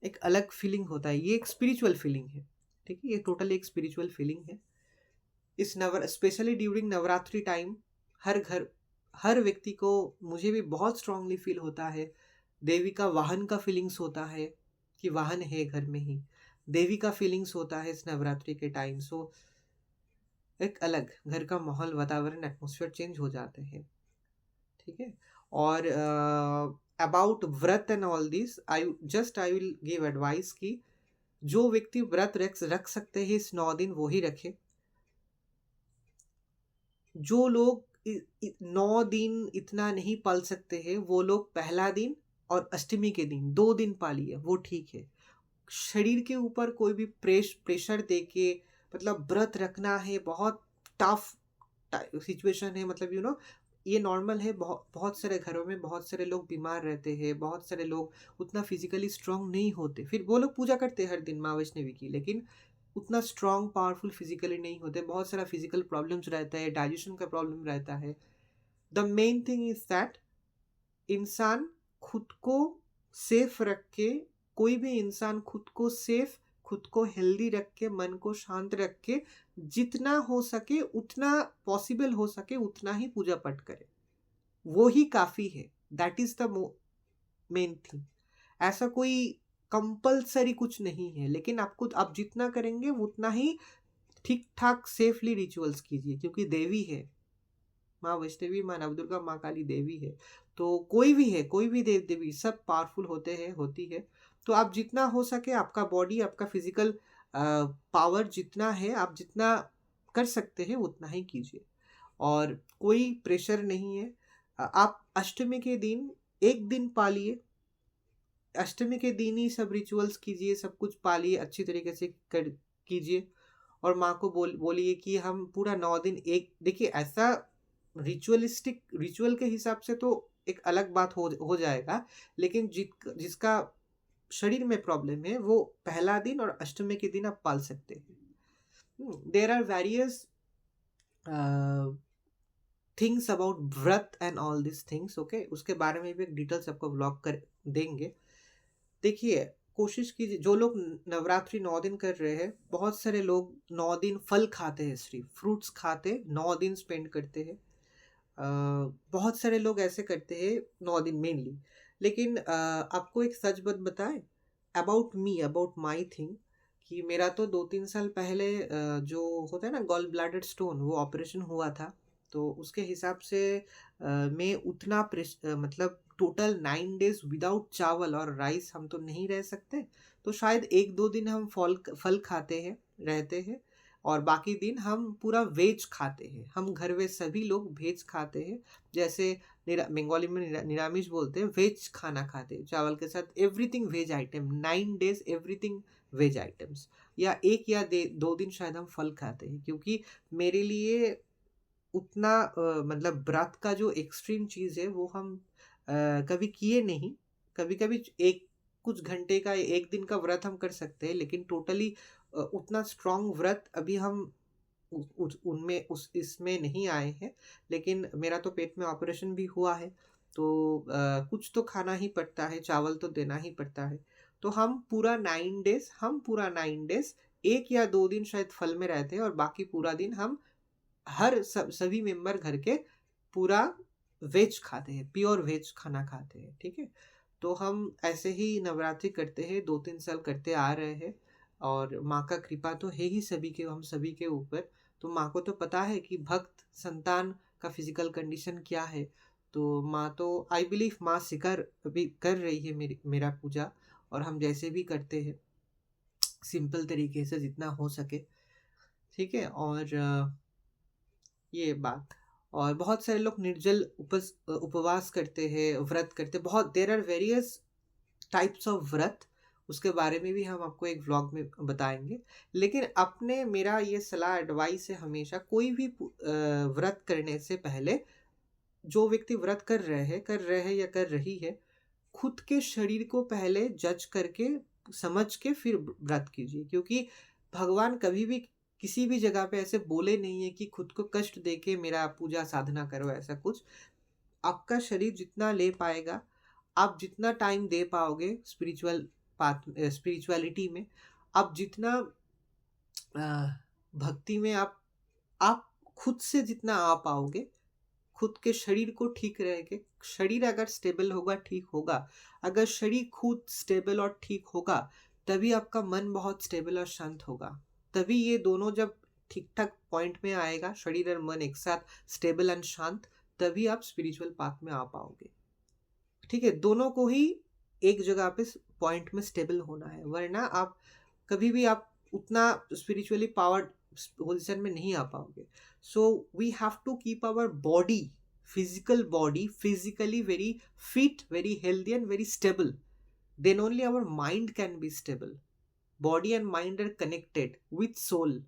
एक अलग फीलिंग होता है। ये एक स्पिरिचुअल फीलिंग है, ठीक है, ये टोटली एक स्पिरिचुअल फीलिंग है। इस स्पेशली ड्यूरिंग नवरात्रि टाइम हर व्यक्ति को, मुझे भी बहुत स्ट्रांगली फील होता है, देवी का वाहन का फीलिंग्स होता है कि वाहन है घर में ही, देवी का फीलिंग्स होता है इस नवरात्रि के टाइम। सो एक अलग घर का माहौल, वातावरण, एटमॉस्फेयर चेंज हो जाते हैं, ठीक है। और about vrat and all this, I will give advice कि जो व्यक्ति व्रत रख सकते हैं इस 9 दिन वो ही रखे। जो लोग 9 दिन इतना नहीं पाल सकते हैं, वो लोग पहला दिन और अष्टमी के दिन 2 दिन पालिए, वो ठीक है। शरीर के ऊपर कोई भी प्रेशर देके, मतलब व्रत रखना है, बहुत टफ सिचुएशन है, मतलब ये नॉर्मल है। बहुत बहुत सारे घरों में बहुत सारे लोग बीमार रहते हैं, बहुत सारे लोग उतना फिजिकली स्ट्रांग नहीं होते, फिर वो लोग पूजा करते हैं हर दिन माँ वैष्णवी की, लेकिन उतना स्ट्रांग पावरफुल फिजिकली नहीं होते, बहुत सारा फिजिकल प्रॉब्लम्स रहता है, डाइजेशन का प्रॉब्लम रहता है। The main thing is that इंसान खुद को सेफ रख के, कोई भी इंसान खुद को सेफ, खुद को हेल्दी रख के, मन को शांत रख के, जितना हो सके उतना, पॉसिबल हो सके उतना ही पूजा पाठ करे, वो ही काफी है। That is the main thing. ऐसा कोई कंपल्सरी कुछ नहीं है, लेकिन आपको, आप जितना करेंगे उतना ही ठीक ठाक सेफली रिचुअल्स कीजिए, क्योंकि देवी है माँ वैष्णवी, माँ नवदुर्गा, माँ काली देवी है। तो कोई भी है, कोई भी देव देवी सब पावरफुल होते हैं, होती है। तो आप जितना हो सके, आपका बॉडी, आपका फिजिकल पावर जितना है, आप जितना कर सकते हैं उतना ही कीजिए, और कोई प्रेशर नहीं है। आप अष्टमी के दिन एक दिन पालिए, अष्टमी के दिन ही सब रिचुअल्स कीजिए, सब कुछ पालिए, अच्छी तरीके से कर कीजिए, और माँ को बोलिए कि हम पूरा 9 दिन एक, देखिए ऐसा रिचुअलिस्टिक रिचुअल के हिसाब से तो एक अलग बात हो जाएगा, लेकिन जिसका शरीर में प्रॉब्लम है वो पहला दिन और अष्टमी के दिन आप पाल सकते हैं। There are various things about vrat and all this things, okay, उसके बारे में भी एक डिटेल्स आपको ब्लॉग कर देंगे। देखिए, कोशिश कीजिए, जो लोग नवरात्रि 9 दिन कर रहे हैं, बहुत सारे लोग 9 दिन फल खाते हैं, सिर्फ फ्रूट्स खाते 9 दिन स्पेंड करते हैं। बहुत सारे लोग ऐसे करते हैं 9 दिन मेनली, लेकिन आपको एक सच बात बताएं about me, about my thing, कि मेरा तो 2-3 साल पहले जो होता है ना गॉल ब्लैडर स्टोन, वो ऑपरेशन हुआ था। तो उसके हिसाब से मैं उतना मतलब टोटल 9 डेज विदाउट चावल और राइस हम तो नहीं रह सकते। तो शायद 1-2 दिन हम फल फल खाते हैं, रहते हैं, और बाकी दिन हम पूरा वेज खाते हैं। हम घर में सभी लोग वेज खाते हैं, जैसे बंगाली में निरामिष बोलते हैं, वेज खाना खाते हैं, चावल के साथ everything veg item, 9 days everything veg items. या 1 या 2 दिन शायद हम फल खाते हैं, क्योंकि मेरे लिए उतना मतलब व्रत का जो एक्सट्रीम चीज़ है वो हम कभी किए नहीं। कभी कभी एक कुछ घंटे का, एक दिन का व्रत हम कर सकते हैं, लेकिन टोटली उतना स्ट्रॉन्ग व्रत अभी हम उनमें उस इसमें नहीं आए हैं। लेकिन मेरा तो पेट में ऑपरेशन भी हुआ है, तो कुछ तो खाना ही पड़ता है, चावल तो देना ही पड़ता है। तो हम पूरा 9 डेज 1 या 2 दिन शायद फल में रहते हैं, और बाकी पूरा दिन हम सभी मेंबर घर के पूरा वेज खाते हैं, प्योर वेज खाना खाते हैं, ठीक है। तो हम ऐसे ही नवरात्रि करते हैं, 2-3 साल करते आ रहे हैं, और माँ का कृपा तो है ही सभी के, हम सभी के ऊपर। तो माँ को तो पता है कि भक्त संतान का फिजिकल कंडीशन क्या है। तो माँ तो, आई बिलीव माँ स्वीकार अभी कर रही है मेरा पूजा, और हम जैसे भी करते हैं सिंपल तरीके से जितना हो सके, ठीक है। और ये बात, और बहुत सारे लोग निर्जल उपवास करते हैं, व्रत करते हैं, बहुत, there are various types of व्रत। उसके बारे में भी हम आपको एक व्लॉग में बताएंगे। लेकिन अपने, मेरा ये सलाह एडवाइस है, हमेशा कोई भी व्रत करने से पहले, जो व्यक्ति व्रत कर रहे हैं या कर रही है, खुद के शरीर को पहले जज करके, समझ के फिर व्रत कीजिए, क्योंकि भगवान कभी भी किसी भी जगह पे ऐसे बोले नहीं है कि खुद को कष्ट दे के मेरा पूजा साधना करो, ऐसा कुछ। आपका शरीर जितना ले पाएगा, आप जितना टाइम दे पाओगे स्पिरिचुअलिटी में, आप जितना भक्ति में आप खुद से जितना आ पाओगे, खुद के शरीर को ठीक रहेगा। शरीर अगर स्टेबल होगा, ठीक होगा, अगर शरीर खुद स्टेबल और ठीक होगा, तभी आपका मन बहुत स्टेबल और शांत होगा। तभी ये दोनों जब ठीक ठाक पॉइंट में आएगा, शरीर और मन एक साथ स्टेबल एंड शांत, तभी आप स्पिरिचुअल पाथ में आ पाओगे, ठीक है। दोनों को ही एक जगह पे पॉइंट में स्टेबल होना है, वरना आप कभी भी आप उतना स्पिरिचुअली पावर्ड पोजिशन में नहीं आ पाओगे। So we have to keep our body, physical body, physically very fit, very healthy and very stable. Then only our mind can be stable. Body and mind are connected with soul.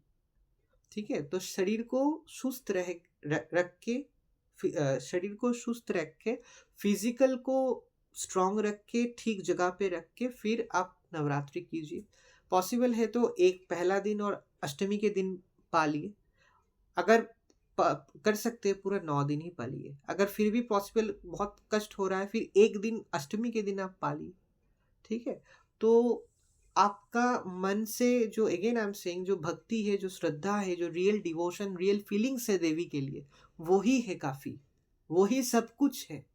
ठीक है, तो शरीर को सुस्त रख के, शरीर को सुस्त रख के, फिजिकल को स्ट्रांग रख के, ठीक जगह पे रख के फिर आप नवरात्रि कीजिए। पॉसिबल है तो एक पहला दिन और अष्टमी के दिन पालिए। अगर कर सकते हैं पूरा 9 दिन ही पालिए। अगर फिर भी पॉसिबल बहुत कष्ट हो रहा है, फिर एक दिन अष्टमी के दिन आप पालिए। ठीक है, तो आपका मन से जो, अगेन आई एम सेइंग, जो भक्ति है, जो श्रद्धा है, जो रियल डिवोशन, रियल फीलिंग्स है देवी के लिए, वही है काफी, वही सब कुछ है।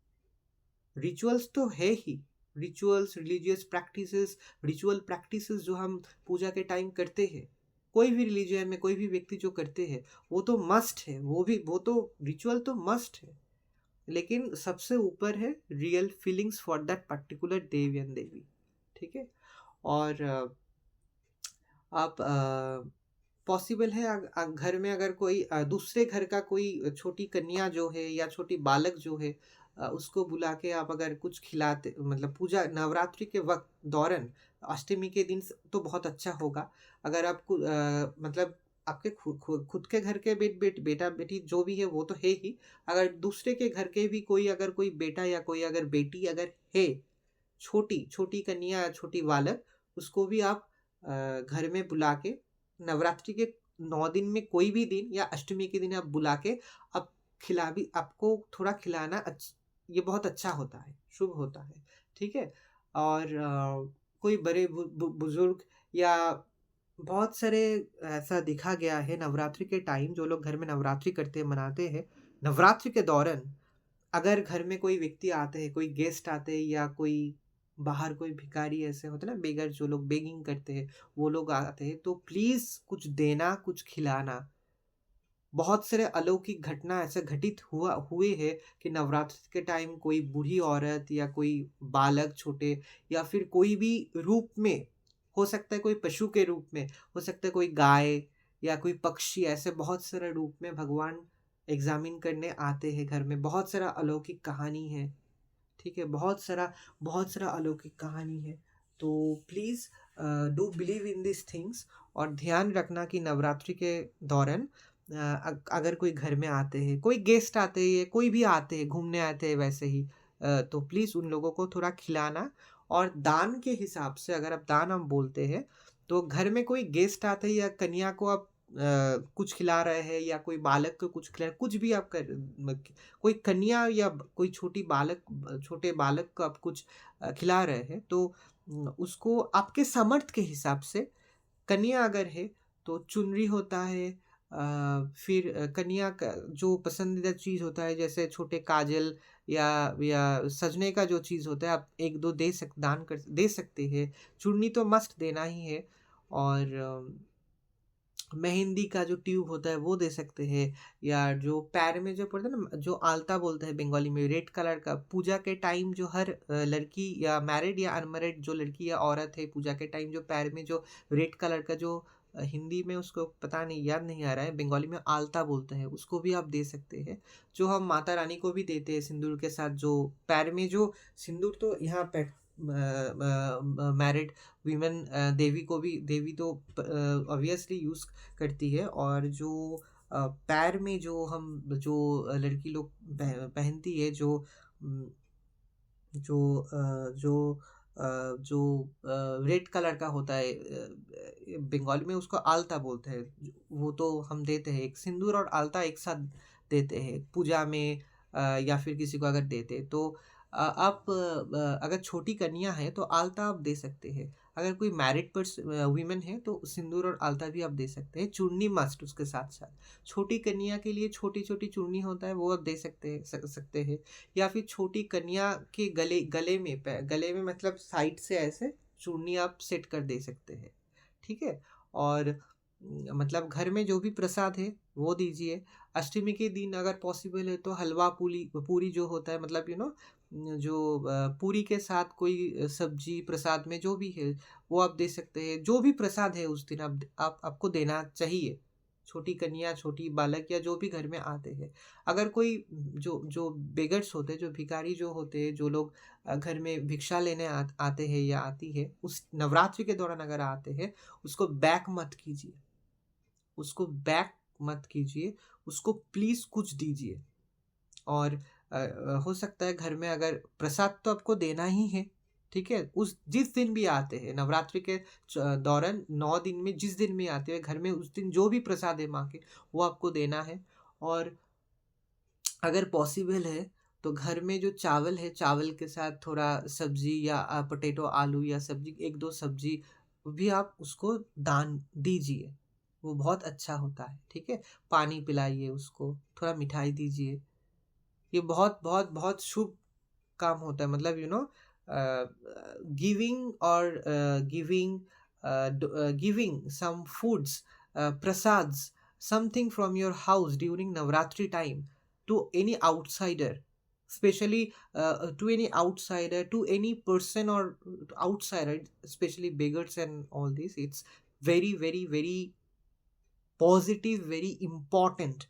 रिचुअल्स तो है ही, rituals, religious practices, ritual practices जो हम पूजा के टाइम करते हैं, कोई भी रिलीजन में कोई भी व्यक्ति जो करते हैं, वो तो मस्ट है, वो तो रिचुअल तो मस्ट है। लेकिन सबसे ऊपर है real feelings for that particular Devi and Devi. ठीक है, और आप पॉसिबल है घर में अगर कोई दूसरे घर का कोई छोटी कन्या जो है या छोटी बालक जो है, उसको बुला के आप अगर कुछ खिलाते, मतलब पूजा नवरात्रि के वक्त दौरान, अष्टमी के दिन तो बहुत अच्छा होगा। अगर आपको मतलब आपके खुद के घर के बेटा बेटी जो भी है वो तो है ही, अगर दूसरे के घर के भी कोई, अगर कोई बेटा या कोई अगर बेटी अगर है, छोटी छोटी कन्या, छोटी बालक, उसको भी आप घर में बुला के नवरात्रि के 9 दिन में कोई भी दिन या अष्टमी के दिन आप बुला के आप आपको थोड़ा खिलाना ये बहुत अच्छा होता है, शुभ होता है। ठीक है, और कोई बड़े बुजुर्ग या बहुत सारे ऐसा देखा गया है नवरात्रि के टाइम, जो लोग घर में नवरात्रि करते हैं, मनाते हैं, नवरात्रि के दौरान अगर घर में कोई व्यक्ति आते हैं, कोई गेस्ट आते हैं या कोई बाहर कोई भिखारी ऐसे होते हैं ना, बेगर जो लोग बेगिंग करते हैं, वो लोग आते हैं, तो प्लीज कुछ देना, कुछ खिलाना। बहुत सारे अलौकिक घटना ऐसे घटित हुए हैं कि नवरात्रि के टाइम कोई बूढ़ी औरत या कोई बालक छोटे, या फिर कोई भी रूप में, हो सकता है कोई पशु के रूप में, हो सकता है कोई गाय या कोई पक्षी, ऐसे बहुत सारे रूप में भगवान एग्जामिन करने आते हैं घर में। बहुत सारा अलौकिक कहानी है। ठीक है, बहुत सारा अलौकिक कहानी है। तो please do believe in this things, और ध्यान रखना कि नवरात्रि के दौरान अगर कोई घर में आते हैं, कोई गेस्ट आते हैं, कोई भी आते हैं, घूमने आते हैं वैसे ही, तो प्लीज़ उन लोगों को थोड़ा खिलाना। और दान के हिसाब से, अगर आप दान हम बोलते हैं, तो घर में कोई गेस्ट आते हैं या कन्या को आप कुछ खिला रहे हैं, या कोई बालक को कुछ खिला, कुछ भी आप कोई कन्या या कोई छोटे बालक को आप कुछ खिला रहे हैं, तो उसको आपके सामर्थ्य के हिसाब से, कन्या अगर है तो चुनरी होता है, फिर कन्या का जो पसंदीदा चीज़ होता है, जैसे छोटे काजल या सजने का जो चीज़ होता है, आप एक दो दान कर दे सकते हैं। चुन्नी तो मस्ट देना ही है, और मेहंदी का जो ट्यूब होता है वो दे सकते हैं, या जो पैर में जो पड़ता है ना, जो आलता बोलते हैं बंगाली में, रेड कलर का, पूजा के टाइम जो हर लड़की या मैरिड या अनमैरिड जो लड़की या औरत है, पूजा के टाइम जो पैर में जो रेड कलर का जो हिंदी में उसको पता नहीं, याद नहीं आ रहा है, बंगाली में आलता बोलते हैं, उसको भी आप दे सकते हैं। जो हम माता रानी को भी देते हैं सिंदूर के साथ, जो पैर में जो सिंदूर, तो यहाँ पे मैरिड वीमेन देवी तो ऑब्वियसली यूज़ करती है। और जो पैर में जो लड़की लोग पहनती है, जो उम, जो रेड कलर का होता है, बंगाली में उसको आलता बोलते हैं, वो तो हम देते हैं, एक सिंदूर और आलता एक साथ देते हैं पूजा में, या फिर किसी को अगर देते हैं तो आप अगर छोटी कन्या है तो आलता आप दे सकते हैं। अगर कोई मैरिड वीमेन है तो सिंदूर और आलता भी आप दे सकते हैं। चूड़नी मस्ट उसके साथ साथ, छोटी कन्या के लिए छोटी छोटी चूड़नी होता है, वो आप दे सकते हैं। या फिर छोटी कन्या के गले में मतलब साइड से ऐसे चूड़नी आप सेट कर दे सकते हैं। ठीक है, और मतलब घर में जो भी प्रसाद है वो दीजिए। अष्टमी के दिन अगर पॉसिबल है तो हलवा पूरी पूरी जो होता है, मतलब जो पूरी के साथ कोई सब्जी प्रसाद में जो भी है वो आप दे सकते हैं। जो भी प्रसाद है उस दिन आपको देना चाहिए। छोटी कन्या, छोटी बालक या जो भी घर में आते हैं, अगर कोई जो जो बेगर्स होते हैं, जो भिखारी जो होते हैं, जो लोग घर में भिक्षा लेने आते हैं या आती है, उस नवरात्रि के दौरान अगर आते हैं, उसको बैक मत कीजिए, उसको बैक मत कीजिए, उसको प्लीज कुछ दीजिए। और हो सकता है घर में अगर प्रसाद तो आपको देना ही है, ठीक है, उस जिस दिन भी आते हैं नवरात्रि के दौरान 9 दिन में जिस दिन भी आते हैं घर में, उस दिन जो भी प्रसाद है माँ के, वो आपको देना है। और अगर पॉसिबल है तो घर में जो चावल है, चावल के साथ थोड़ा सब्जी या पोटैटो आलू या सब्जी, एक दो सब्जी भी आप उसको दान दीजिए, वो बहुत अच्छा होता है, ठीक है। पानी पिलाइए उसको, थोड़ा मिठाई दीजिए, ये बहुत बहुत बहुत शुभ काम होता है। मतलब गिविंग और giving some foods, prasads, something from your house during Navratri time to any outsider, especially to any outsider, to any person or outsider, especially beggars and all this, it's very very very positive, very important,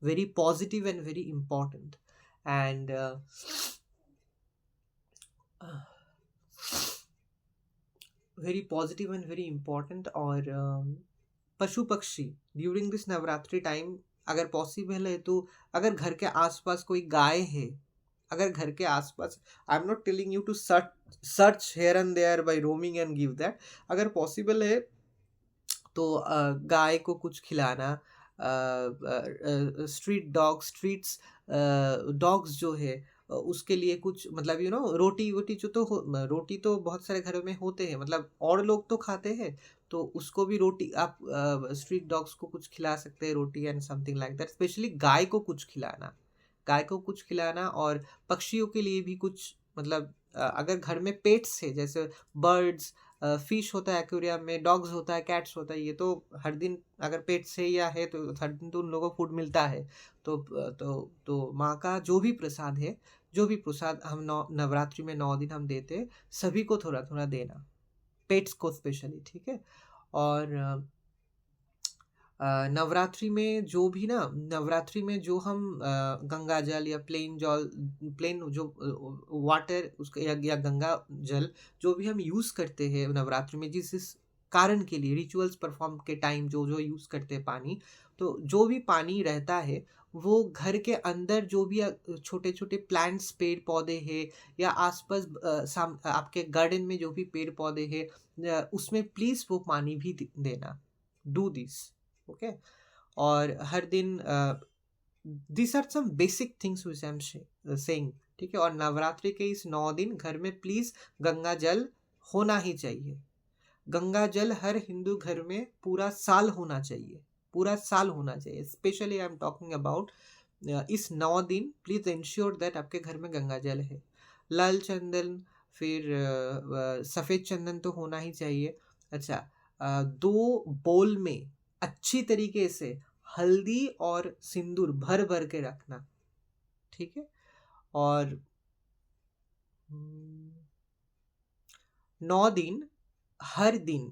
very positive and very important. And very positive and very important. और पशु पक्षी during this Navratri time अगर possible है तो, अगर घर के आसपास कोई गाय है, अगर घर के आसपास, I am not telling you to search here and there by roaming and give that, अगर पॉसिबल है तो गाय को कुछ खिलाना, स्ट्रीट डॉग, स्ट्रीट्स डॉग्स जो है उसके लिए कुछ, मतलब रोटी वोटी जो तो रोटी तो बहुत सारे घरों में होते हैं, मतलब और लोग तो खाते हैं, तो उसको भी रोटी आप स्ट्रीट डॉग्स को कुछ खिला सकते हैं, roti and something like that. Specially गाय को कुछ खिलाना, गाय को कुछ खिलाना। और पक्षियों के लिए भी कुछ, मतलब अगर घर में पेट्स है, जैसे बर्ड्स, फिश होता है एक्वेरियम में, डॉग्स होता है, कैट्स होता है, ये तो हर दिन अगर पेट से या है तो हर दिन तो उन लोगों को फूड मिलता है। तो माँ का जो भी प्रसाद है, जो भी प्रसाद हम नवरात्रि में 9 दिन हम देते हैं, सभी को थोड़ा थोड़ा देना, पेट्स को स्पेशली, ठीक है। और नवरात्रि में जो भी ना, नवरात्रि में जो हम गंगा जल या प्लेन जल, प्लेन जो वाटर उसका या गंगा जल जो भी हम यूज़ करते हैं नवरात्रि में, जिस जिस कारण के लिए रिचुअल्स परफॉर्म के टाइम जो जो यूज़ करते हैं पानी, तो जो भी पानी रहता है वो घर के अंदर जो भी छोटे छोटे प्लांट्स, पेड़ पौधे हैं, या आसपास आपके गार्डन में जो भी पेड़ पौधे हैं, उसमें प्लीज़ वो पानी भी देना, डू दिस, ओके। और हर दिन this are some basic things which I am saying, ठीक है। और नवरात्रि के इस 9 दिन घर में प्लीज गंगा जल होना ही चाहिए। गंगा जल हर हिंदू घर में पूरा साल होना चाहिए, पूरा साल होना चाहिए। Specially I am talking about इस 9 दिन, प्लीज इंश्योर दैट आपके घर में गंगा जल है। लाल चंदन, फिर सफ़ेद चंदन तो होना ही चाहिए। अच्छा, 2 बोल में अच्छी तरीके से हल्दी और सिंदूर भर भर के रखना, ठीक है। और 9 दिन, हर दिन,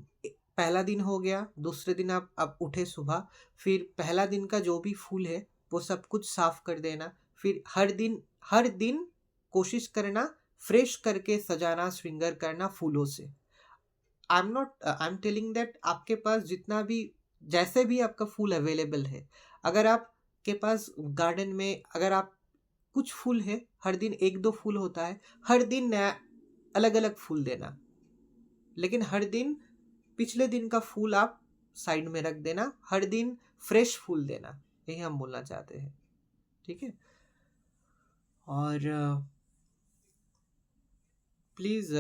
पहला दिन हो गया, दूसरे दिन आप उठे सुबह, फिर पहला दिन का जो भी फूल है वो सब कुछ साफ कर देना। फिर हर दिन कोशिश करना फ्रेश करके सजाना, श्रृंगार करना फूलों से। आई एम टेलिंग दैट आपके पास जितना भी, जैसे भी आपका फूल अवेलेबल है, अगर आपके पास गार्डन में अगर आप कुछ फूल है, हर दिन एक दो फूल होता है, हर दिन नया अलग अलग फूल देना, लेकिन हर दिन पिछले दिन का फूल आप साइड में रख देना, हर दिन फ्रेश फूल देना, यही हम बोलना चाहते हैं, ठीक है। और प्लीज़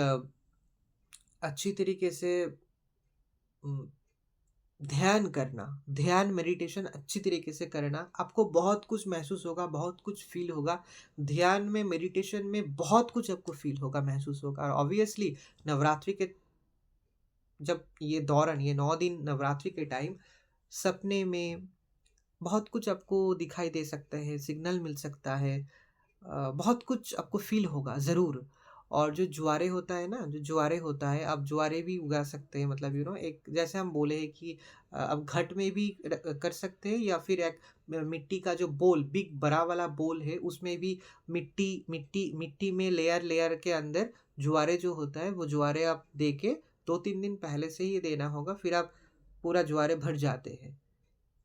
अच्छी तरीके से ध्यान करना, ध्यान मेडिटेशन अच्छी तरीके से करना, आपको बहुत कुछ महसूस होगा, बहुत कुछ फील होगा। ध्यान में, मेडिटेशन में बहुत कुछ आपको फील होगा, महसूस होगा। और ऑब्वियसली नवरात्रि के जब ये दौरान, ये 9 दिन नवरात्रि के टाइम, सपने में बहुत कुछ आपको दिखाई दे सकता है, सिग्नल मिल सकता है, बहुत कुछ आपको फील होगा ज़रूर। और जो ज्वारे होता है ना, जो ज्वारे होता है, आप ज्वारे भी उगा सकते हैं, मतलब एक जैसे हम बोले हैं कि अब घट में भी कर सकते हैं, या फिर एक मिट्टी का जो बोल, बिग बड़ा वाला बोल है, उसमें भी मिट्टी मिट्टी मिट्टी में लेयर लेयर के अंदर ज्वारे जो होता है, वो ज्वारे आप दे के 2-3 दिन पहले से ही देना होगा, फिर आप पूरा ज्वारे भर जाते हैं।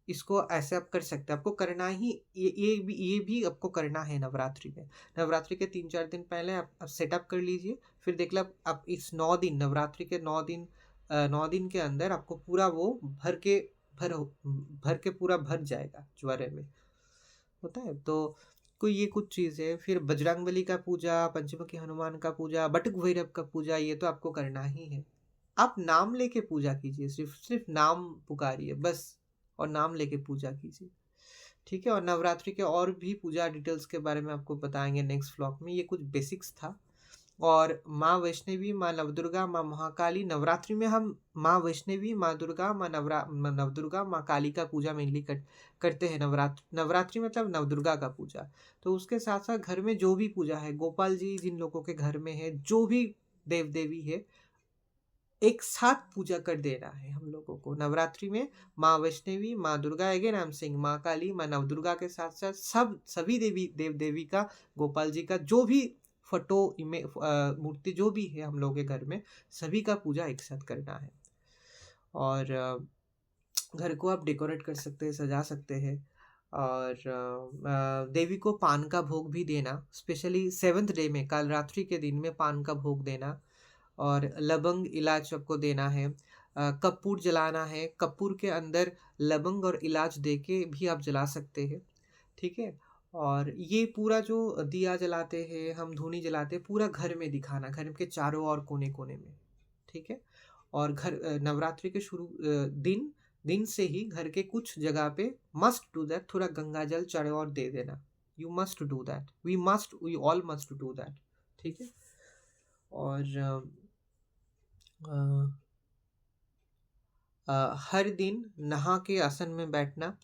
इसको ऐसे आप कर सकते हैं, आपको करना ही ये भी आपको करना है नवरात्रि में। नवरात्रि के 3-4 दिन पहले आप सेटअप कर लीजिए, फिर देख लो आप इस 9 दिन, नवरात्रि के 9 दिन, 9 दिन के अंदर आपको पूरा वो भर भर के पूरा भर जाएगा ज्वारे में, होता है। तो कोई ये कुछ चीज़ है। फिर बजरंगबली का पूजा, पंचमुखी हनुमान का पूजा, बटुक भैरव का पूजा, ये तो आपको करना ही है। आप नाम लेके पूजा कीजिए, सिर्फ सिर्फ नाम पुकारिए बस, और नाम लेके पूजा कीजिए, ठीक है। और नवरात्रि के और भी पूजा डिटेल्स के बारे में आपको बताएंगे नेक्स्ट व्लॉग में। ये कुछ बेसिक्स था। और माँ वैष्णवी, माँ नवदुर्गा, माँ महाकाली, नवरात्रि में हम माँ वैष्णवी, माँ दुर्गा, माँ नवदुर्गा, माँ काली का पूजा मेनली करते हैं। नवरात्रि मतलब नवदुर्गा का पूजा। तो उसके साथ साथ घर में जो भी पूजा है, गोपाल जी जिन लोगों के घर में है, जो भी देव देवी है, एक साथ पूजा कर देना है हम लोगों को नवरात्रि में। माँ वैष्णवी, माँ Durga, again I am saying माँ काली, माँ नवदुर्गा के साथ साथ सभी देव देवी का, गोपाल जी का, जो भी फोटो मूर्ति जो भी है हम लोगों के घर में, सभी का पूजा एक साथ करना है। और घर को आप डेकोरेट कर सकते हैं, सजा सकते हैं। और देवी को पान का भोग भी देना, स्पेशली 7th डे में, काल रात्रि के दिन में पान का भोग देना। और लवंग इलाच आपको देना है। कपूर जलाना है, कपूर के अंदर लवंग और इलाच दे के भी आप जला सकते हैं, ठीक है। और ये पूरा जो दिया जलाते हैं, हम धूनी जलाते हैं, पूरा घर में दिखाना, घर के चारों ओर कोने कोने में, ठीक है। और नवरात्रि के शुरू दिन दिन से ही घर के कुछ जगह पे मस्ट डू दैट, थोड़ा गंगा जल चारों ओर दे देना। You must do that, we all must do that, ठीक है। और हर दिन नहा के आसन में बैठना,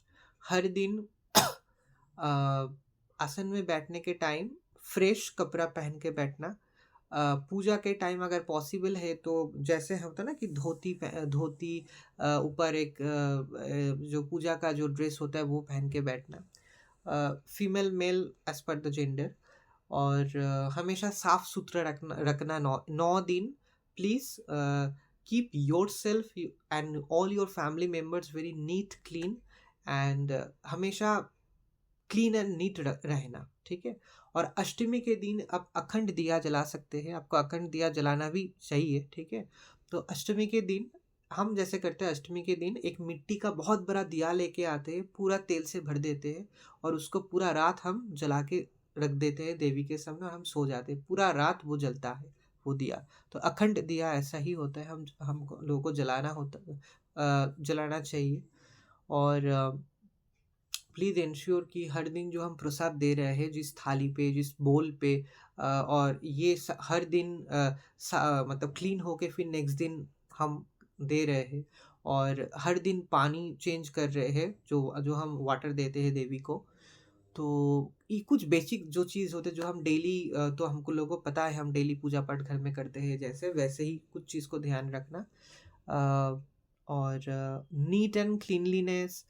हर दिन आसन में बैठने के टाइम फ्रेश कपड़ा पहन के बैठना। पूजा के टाइम अगर पॉसिबल है तो जैसे होता है ना कि धोती ऊपर एक जो पूजा का जो ड्रेस होता है वो पहन के बैठना, female male as per the gender. और हमेशा साफ सुथरा रखना 9 दिन। Please keep yourself and all your family members very neat clean, and हमेशा क्लीन एंड नीट रहना, ठीक है। और अष्टमी के दिन आप अखंड दिया जला सकते हैं, आपको अखंड दिया जलाना भी चाहिए, ठीक है। तो अष्टमी के दिन हम जैसे करते हैं, अष्टमी के दिन एक मिट्टी का बहुत बड़ा दिया लेके आते हैं, पूरा तेल से भर देते हैं, और उसको पूरा रात हम जला के रख देते हैं देवी के सामने, और हम सो जाते हैं, पूरा रात वो जलता है वो दिया। तो अखंड दिया ऐसा ही होता है, हम लोगों को जलाना चाहिए। और प्लीज़ इंश्योर कि हर दिन जो हम प्रसाद दे रहे हैं, जिस थाली पे, जिस बोल पे, और ये हर दिन मतलब क्लीन होके फिर नेक्स्ट दिन हम दे रहे हैं। और हर दिन पानी चेंज कर रहे हैं, जो जो हम वाटर देते हैं देवी को। तो ये कुछ बेसिक जो चीज़ होते हैं जो हम डेली, तो हमको लोगों को पता है, हम डेली पूजा पाठ घर में करते हैं, जैसे वैसे ही कुछ चीज़ को ध्यान रखना। और नीट एंड क्लीनलीनेस,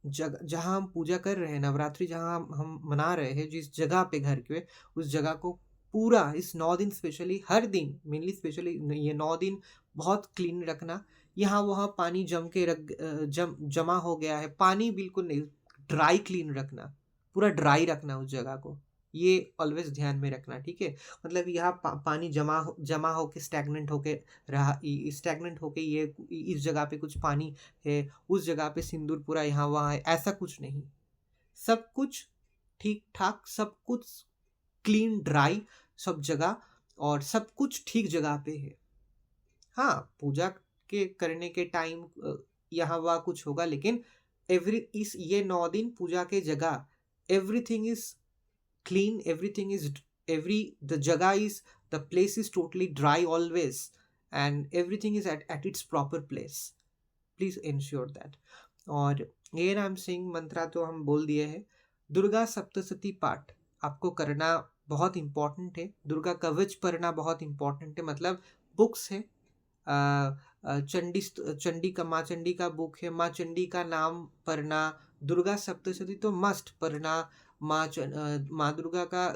जहाँ हम पूजा कर रहे हैं, नवरात्रि जहाँ हम मना रहे हैं, जिस जगह पे घर के, उस जगह को पूरा इस 9 दिन, स्पेशली हर दिन, मेनली स्पेशली ये 9 दिन बहुत क्लीन रखना। यहाँ वहाँ पानी जमा हो गया है, पानी बिल्कुल नहीं, ड्राई क्लीन रखना, पूरा ड्राई रखना उस जगह को, ये ऑलवेज ध्यान में रखना, ठीक है। मतलब यहाँ पानी जमा होके स्टैग्नेंट होके रहा, स्टैग्नेंट होके ये इस जगह पे कुछ पानी है, उस जगह पे सिंदूर पूरा यहाँ वहाँ है, ऐसा कुछ नहीं। सब कुछ ठीक ठाक, सब कुछ क्लीन ड्राई, सब जगह, और सब कुछ ठीक जगह पे है। हाँ, पूजा के करने के टाइम यहाँ वहाँ कुछ होगा, लेकिन ये 9 दिन पूजा के जगह everything is clean, the jaga is, the place is totally dry always, and everything is at its proper place. Please ensure that. और ये नाम सिंह मंत्रा तो हम बोल दिए हैं। दुर्गा सप्तशती पाठ आपको करना बहुत इम्पोर्टेंट है। दुर्गा कवच पढ़ना बहुत इम्पोर्टेंट है, मतलब बुक्स है। चंडी का, माँ चंडी का बुक है, माँ चंडी का नाम पढ़ना। दुर्गा सप्तशती तो मस्ट पढ़ना। माँ दुर्गा का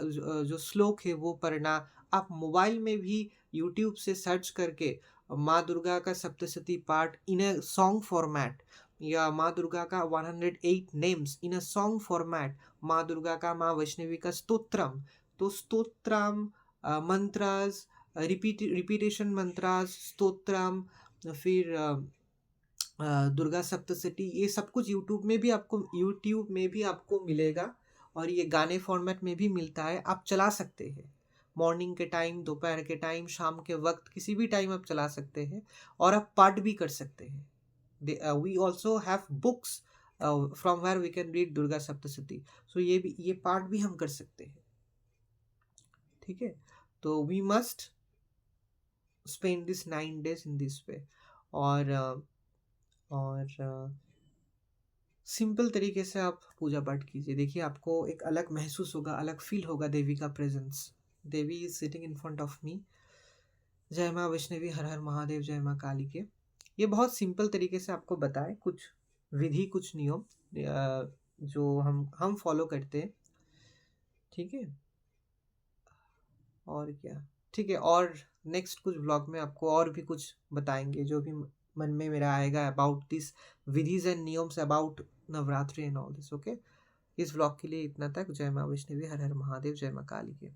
जो श्लोक है वो पढ़ना। आप मोबाइल में भी यूट्यूब से सर्च करके माँ दुर्गा का सप्तशती पाठ इन अ सॉन्ग फॉर्मेट, या माँ दुर्गा का 108 names in a song format, माँ दुर्गा का, माँ वैष्णवी का स्तोत्रम, तो स्तोत्रम, मंत्रास, रिपीटेशन मंत्रास, स्तोत्रम, फिर दुर्गा सप्तशती, ये सब कुछ यूट्यूब में भी आपको मिलेगा। और ये गाने फॉर्मेट में भी मिलता है, आप चला सकते हैं। मॉर्निंग के टाइम, दोपहर के टाइम, शाम के वक्त, किसी भी टाइम आप चला सकते हैं और आप पाठ भी कर सकते हैं। We also have books from where we can read Durga Saptashati. So ये पाठ भी हम कर सकते हैं। ठीक है, तो we must spend this 9 days in this way. और सिंपल तरीके से आप पूजा पाठ कीजिए, देखिए आपको एक अलग महसूस होगा, अलग फील होगा देवी का presence. Devi is sitting in front of me. जय माँ वैष्णवी, हर हर महादेव, जय माँ काली के। ये बहुत सिंपल तरीके से आपको बताए, कुछ विधि, कुछ नियम जो हम फॉलो करते हैं। ठीक है, और क्या। ठीक है, और नेक्स्ट कुछ ब्लॉग में आपको और भी कुछ बताएंगे जो भी मन में मेरा आएगा about this vidhis and niyams about Navratri and all this. Okay, इस ब्लॉग के लिए इतना तक। जय माँ वैष्णवी, हर हर महादेव, जय माँ काली के।